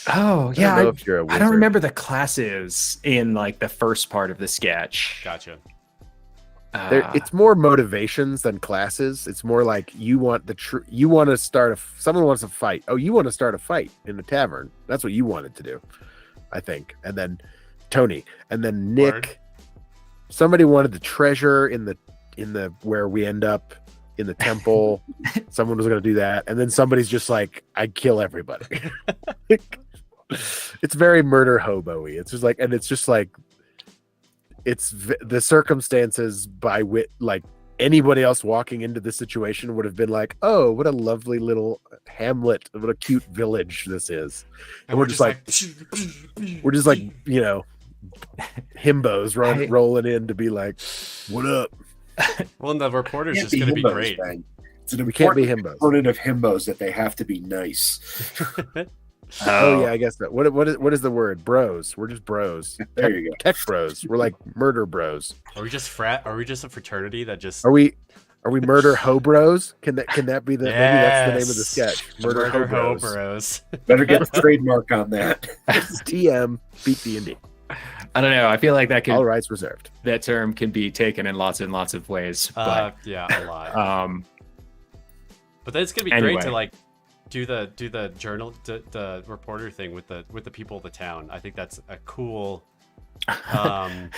Oh I yeah, don't know if you're a I wizard. don't remember the classes in like the first part of the sketch. Gotcha. It's more motivations than classes. It's more like you want you want to start someone wants a fight. Oh, you want to start a fight in the tavern. That's what you wanted to do, I think. And then Tony, and then Nick. Word. Somebody wanted the treasure in the where we end up in the temple. Someone was going to do that, and then somebody's just like, I'd kill everybody. It's very murder hobo-y. It's just like, and it's just like, the circumstances by which like anybody else walking into this situation would have been like, oh, what a lovely little hamlet, what a cute village this is. And we're just like himbos rolling in to be like, what up? well, and the reporter's Can't just be going to be himbos, great. Ben. It's an We can't be important himbos. component of himbos that they have to be nice. Oh yeah, I guess that. What is the word? Bros. We're just bros. There you go. Tech bros. We're like murder bros. Are we just frat? Are we just a fraternity that just? Are we murder ho bros? Can that be the maybe that's the name of the Yes. sketch? Murder ho bros. bros. Better get the trademark on that. TM PeakD&D. I don't know. I feel like that All could rights reserved. that term can be taken in lots and lots of ways. But Yeah, a lot. But then it's gonna be great anyway. to like do the journal the reporter thing with the people of the town. I think that's a cool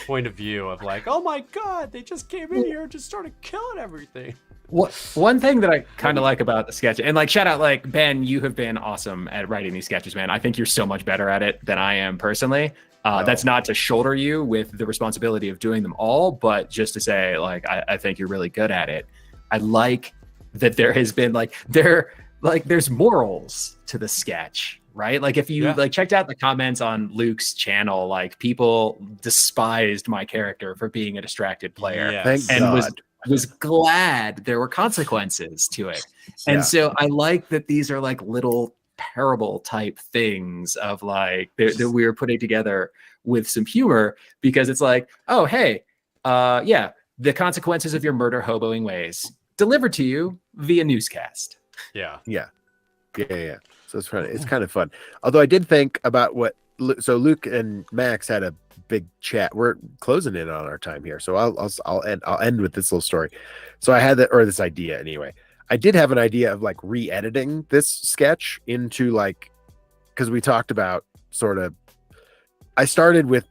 point of view of like, oh my god, they just came in here and just started killing everything. One thing that I kind of like about the sketch, and like shout out, like Ben, you have been awesome at writing these sketches, man. I think you're so much better at it than I am personally. That's not to shoulder you with the responsibility of doing them all, but just to say, like, I think you're really good at it. I like that there has been there's morals to the sketch, right? Like if you like checked out the comments on Luke's channel, like people despised my character for being a distracted player. Yes. Thank And God. was glad there were consequences to it. And Yeah. so I like that these are like little parable type things of like that we were putting together with some humor, because it's like, oh hey, the consequences of your murder hoboing ways delivered to you via newscast. Yeah. Yeah. So it's kind of fun. Although I did think about so Luke and Max had a big chat. We're closing in on our time here, so I'll end with this little story. So I had this idea anyway. I did have an idea of like re-editing this sketch into like, because we talked about sort of, I started with,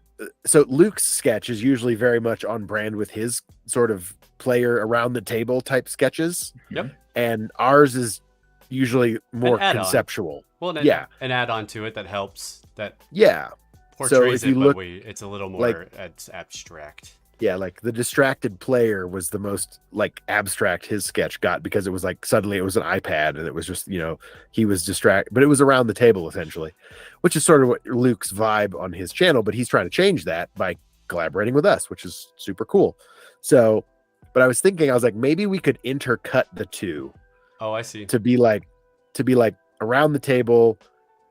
so Luke's sketch is usually very much on brand with his sort of player around the table type sketches. Yep. And ours is usually more An add-on. conceptual. Well, and Yeah. an add-on to it that helps, that Yeah. portrays if you it, look, but it's a little more like- abstract. Yeah, like the distracted player was the most like abstract his sketch got, because it was like suddenly it was an iPad and it was just, he was distracted, but it was around the table essentially, which is sort of what Luke's vibe on his channel, but he's trying to change that by collaborating with us, which is super cool. So, but I was like, maybe we could intercut the two Oh, I see. to be like around the table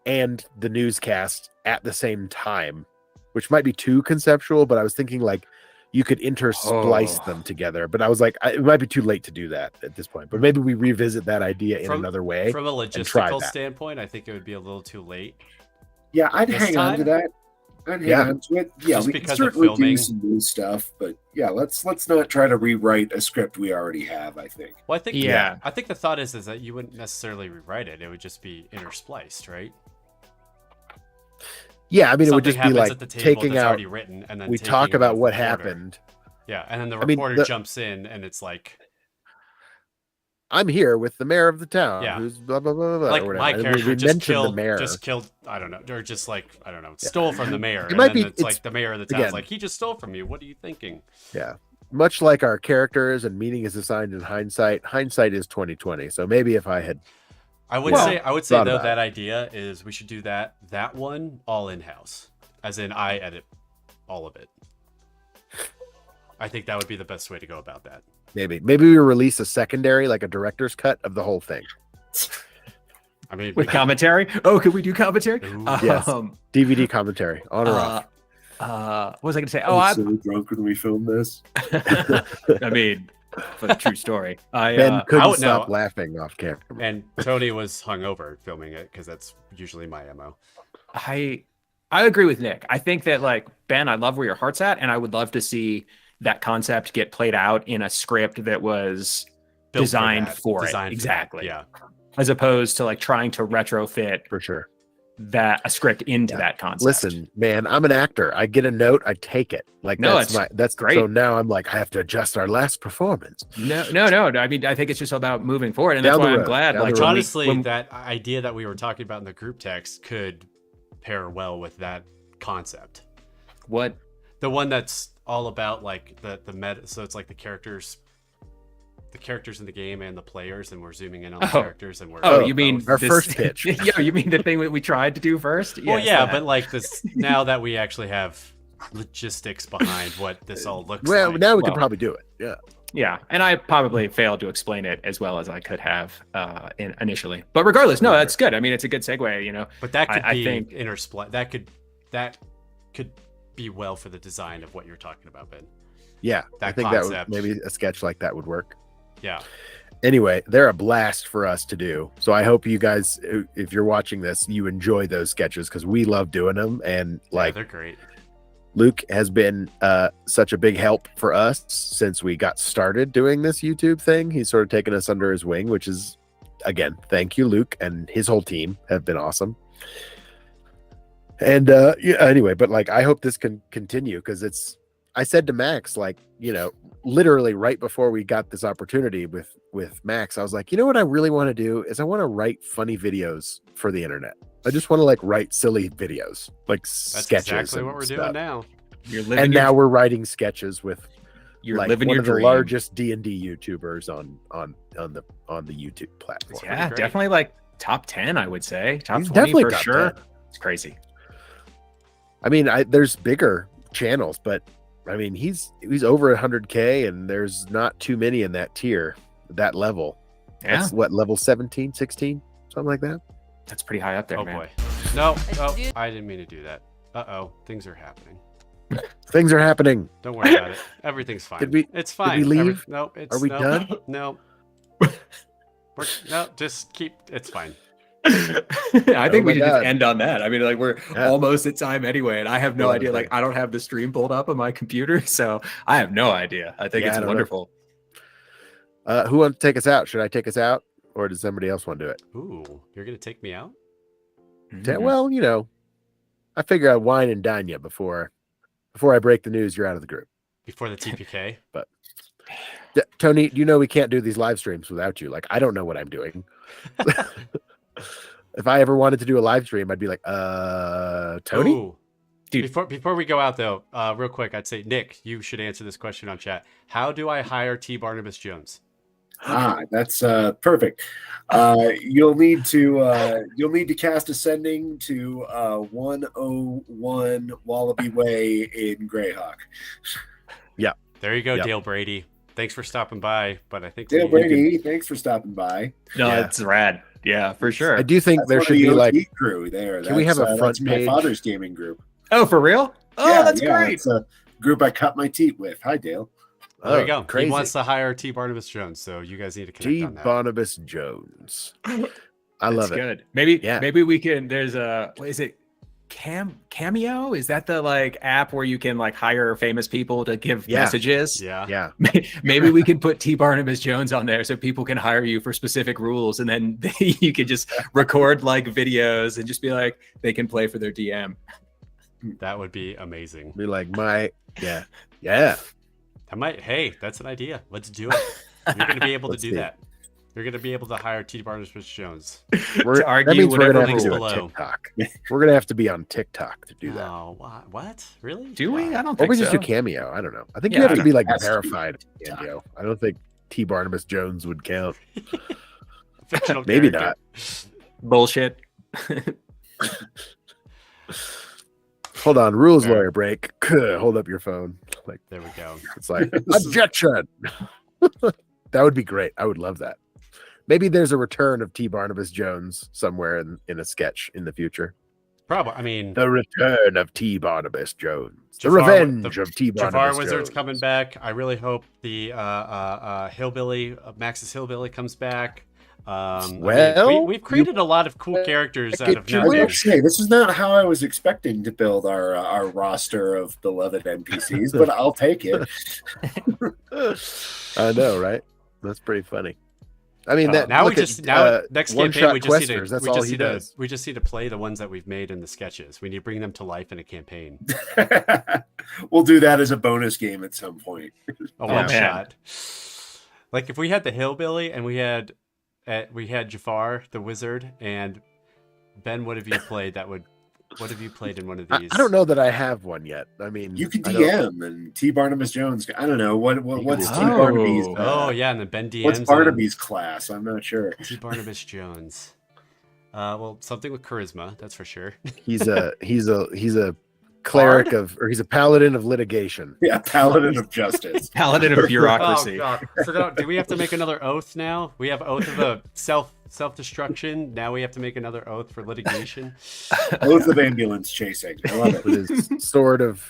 and the newscast at the same time, which might be too conceptual, but I was thinking like you could intersplice them together. But I was like, it might be too late to do that at this point. But maybe we revisit that idea in another way. From a try logistical that. standpoint, I think it would be a little too late. Yeah, I'd This hang on to time? that. I'd hang Yeah. on to it. Yeah, Just we can because of certainly filming. do some new stuff, but yeah, let's not try to rewrite a script we already have. I think. Well, I think Yeah. I think the thought is that you wouldn't necessarily rewrite it. It would just be interspliced, right? Yeah, I mean, it would Something just be happens like at the table taking that's out. already written, and then We taking talk it about off what the reporter. happened. Yeah, and then the I mean, reporter jumps in, and it's like, I'm here with the mayor of the town, Yeah. who's blah blah blah blah. like or whatever. my And character we just mentioned killed, the mayor. I don't know, or just like I don't know, stole from the mayor, It and might then be- it's it's- like the mayor of the town's again- like, he just stole from you. What are you thinking? Yeah. Much like our characters and meaning is assigned in hindsight. Hindsight is 2020. So maybe if I had I would Well, say thought though about that idea is we should do that one all in house, as in I edit all of it. I think that would be the best way to go about that. maybe we release a secondary, like a director's cut of the whole thing. I mean, With commentary. Oh, could we do commentary? Ooh. Yes. Um, DVD commentary on or off. what was I going to say? I Oh, was so drunk when we filmed this. I mean, for the true story. Ben couldn't I would stop know. laughing off camera. and Tony was hungover filming it because that's usually my MO. I agree with Nick. I think that like Ben, I love where your heart's at, and I would love to see that concept get played out in a script that was Built designed that, for it. designed for that, Exactly. Yeah. As opposed to like trying to retrofit For sure. that a script into Yeah. that concept. Listen, man, I'm an actor. I get a note, I take it. Like No, that's great. So now I'm like, I have to adjust our last performance. No. I mean, I think it's just about moving forward, and Down that's the why I'm road, glad. down the Like road. when we- Honestly, when- that idea that we were talking about in the group text could pair well with that concept. what? The one that's all about like the meta, so it's like the characters in the game and the players, and we're zooming in on the Oh. characters, and we're Oh, Oh, you mean our this- first pitch. Yeah, you mean the thing that we tried to do first? well, Yes, yeah, that. but like this now that we actually have logistics behind what this all looks Well, like. now we can Well, probably do it. Yeah. Yeah, and I probably failed to explain it as well as I could have initially. But regardless, no, that's good. I mean, it's a good segue. You know, But that could I be think- intersplit. That could be well for the design of what you're talking about, Ben. Yeah. I That think concept. that would maybe a sketch like that would work. Yeah. Anyway, they're a blast for us to do. So I hope you guys, if you're watching this, you enjoy those sketches because we love doing them. And like they're great. Luke has been such a big help for us since we got started doing this YouTube thing. He's sort of taken us under his wing, which is, again, thank you, Luke, and his whole team have been awesome. And yeah, anyway, but like I hope this can continue because I said to Max, like, you know, literally right before we got this opportunity with Max, I was like, you know what I really want to do is I want to write funny videos for the internet. I just want to like write silly videos, like That's sketches. exactly and what we're stuff. doing now. you're living. And now we're writing sketches with you're like living one your of the dream. largest D&D YouTubers on the YouTube platform. Yeah, great. definitely like top 10, I would say. Top He's 20 definitely for top sure. 10. It's crazy. I mean, there's bigger channels, but I mean, he's over 100K, and there's not too many in that tier, that level. Yeah, That's what, level 17, 16, something like that. that's pretty high up there, Oh man. boy. No, I didn't mean to do that. Uh-oh, things are happening. Things are happening. Don't worry about it. Everything's fine. It's fine. leave? No, it's Are we no, done? No. No, just keep. It's fine. I think my we should God. just end on that. I mean, like we're Yeah. almost at time anyway, and I have no Yeah, idea. Like I don't have the stream pulled up on my computer, so I have no idea. I think Yeah, I it's don't know. wonderful. Who wants to take us out? Should I take us out, or does somebody else want to do it? Ooh, you're gonna take me out? Mhm. Well, you know, I figure I'd wine and dine you before I break the news you're out of the group. Before the TPK? Tony, you know we can't do these live streams without you. Like, I don't know what I'm doing. If I ever wanted to do a live stream, I'd be like, Tony? Ooh. Dude. Before we go out though, real quick, I'd say Nick, you should answer this question on chat. How do I hire T. Barnabas Jones? That's perfect. You'll need to cast Ascending to 101 Wallaby Way in Greyhawk. There you go, Yep. Dale Brady. Thanks for stopping by. But I think Dale we- Brady, thanks for stopping by. No, Yeah. it's rad. Yeah, for sure. I do think That's there one should of the be like, OG crew there. Can we have a front that's my page? father's gaming group. Oh, for real? Oh, Yeah, that's yeah, great. It's a group I cut my teeth with. Hi, Dale. There you go. Crazy. He wants to hire T. Barnabas Jones, so you guys need to connect T. on that. Barnabas Jones. I That's love it. good. Maybe Yeah. maybe we can. There's a what is it? Cameo? Is that the like app where you can like hire famous people to give Yeah. messages? Yeah. Maybe we can put T. Barnabas Jones on there so people can hire you for specific rules, and then you could just record like videos and just be like, they can play for their DM. That would be amazing. Be like yeah. I might. Hey, that's an idea. Let's do it. You're going to be able to Let's do see. that. You're going to be able to hire T. Barnabas Jones. To argue that means we're whatever gonna have to do rules a below. TikTok. We're gonna have to be on TikTok to do that. No, what? Really? Do we? I don't Or think we just so. do Cameo. I don't know. I think Yeah, you have I to be like Has to be verified TikTok. Cameo. I don't think T. Barnabas Jones would count. Fictional Maybe character. Bullshit. Hold on, rules Fair. lawyer break. Hold up your phone. Like There we go. it's like objection. That would be great. I would love that. Maybe there's a return of T. Barnabas Jones somewhere in a sketch in the future. Probably. I mean, The return of T. Barnabas Jones. The Jafar- revenge the of T. Jafar Barnabas Wizard's Jones. coming back. I really hope the Hillbilly, Max's Hillbilly comes back. Well, we've created a lot of cool characters out of get your I was nothing. about to say, this is not how I was expecting to build our roster of beloved NPCs, but I'll take it. I know, right? That's pretty funny. I mean, that Now we look at, just next campaign one-shot we just need to questers, that's we all just he need does. to we just need to play the ones that we've made in the sketches. We need to bring them to life in a campaign. We'll do that as a bonus game at some point. A Oh, one man. shot. Like if we had the Hillbilly and we had Jafar the Wizard, and Ben, what have you played what have you played in one of these? I don't know that I have one yet. I mean, You could I don't- DM and T. Barnabas Jones. I don't know what's T. Oh. Barnaby's. Oh yeah, and then Ben DMs What's on Barnaby's class? I'm not sure. T. Barnabas Jones. Well, something with charisma, that's for sure. he's a cleric or he's a paladin of litigation. Yeah, Paladin of Justice. Paladin of bureaucracy. Oh, God. So now, do we have to make another oath now? We have oath of a self-destruction. Now we have to make another oath for litigation. Oath of ambulance chasing. I love it. With his sort of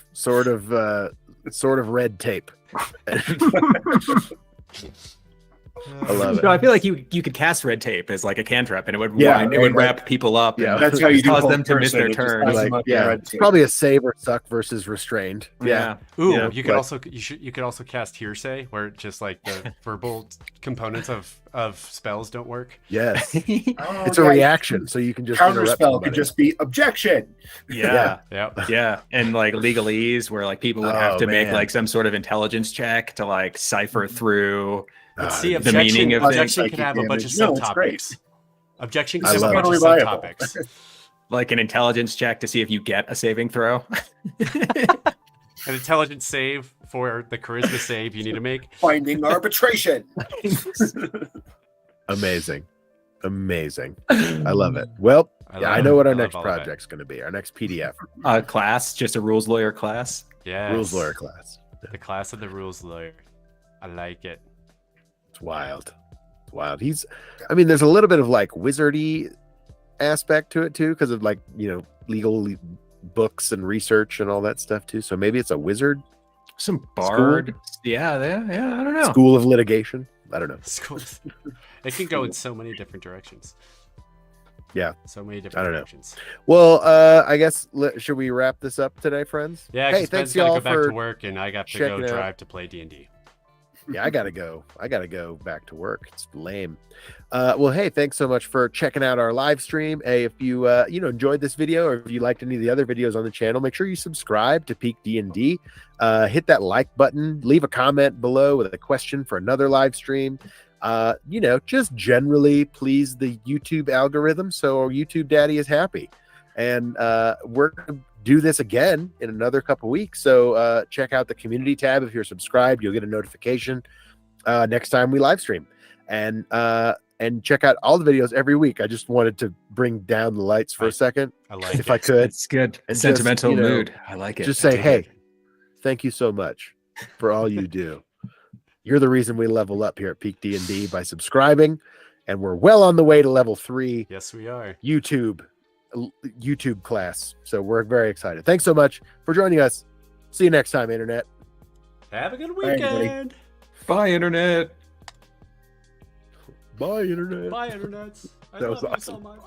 red tape. I love it. No, I feel like you could cast red tape as like a cantrip, and it would Yeah, it would right, wrap people up. Yeah. and That's how you do cause hold them to miss person, their it just turn. ties Like, them up in yeah, red it's tape. probably a save or suck versus restrained. Yeah. Ooh, Yeah, you could but- you could also cast hearsay, where just like the verbal components of spells don't work. Yes. Oh, It's a yeah, reaction, so you can just interrupt Counterspell somebody. could just be objection. Yeah. Yep. Yeah, and like legalese, where like people would have Oh, to make man. like some sort of intelligence check to like cipher through. Let's see, the objection, meaning of objection things. could have a bunch of No, it's great. subtopics. Objection I could have a love bunch it. of Reliable. subtopics. Like an intelligence check to see if you get a saving throw. An intelligence save for the charisma save you need to make. Finding arbitration. Amazing. I love it. Well, I know what our next project's going to be. Our next PDF, Class, just a rules lawyer class. Yeah. rules lawyer class. The class of the rules lawyer. I like it. It's wild. It's wild. I mean, there's a little bit of like wizardy aspect to it too, because of like, legal books and research and all that stuff too. So maybe it's a wizard Some bard. Yeah, I don't know. school of litigation. I don't know. Schools. It can go in so many different directions. Yeah. So many I different don't know. directions. Well, I guess should we wrap this up today, friends? Yeah, Hey, because thanks Ben's got to y'all go back for to work, and I got to checking go it out. drive to play D&D. Yeah, I gotta go back to work. It's lame. Well, hey, thanks so much for checking out our live stream. Hey, if you enjoyed this video, or if you liked any of the other videos on the channel, make sure you subscribe to PeakD&D. Hit that like button, leave a comment below with a question for another live stream. Just generally please the YouTube algorithm so our YouTube daddy is happy. And we're gonna do this again in another couple weeks. So check out the community tab. If you're subscribed, you'll get a notification next time we live stream. And check out all the videos every week. I just wanted to bring down the lights for a second, I like if it. I could. It's good. And just, Sentimental mood. I like it. Just I say, dig hey, it. thank you so much for all you do. You're the reason we level up here at PeakD&D by subscribing, and we're well on the way to level 3 Yes, we are. YouTube class. So we're very excited. Thanks so much for joining us. See you next time, Internet. Have a good Bye, everybody. weekend. Bye, internet. Bye, Internet. Bye, internets. I That was love you so awesome. much.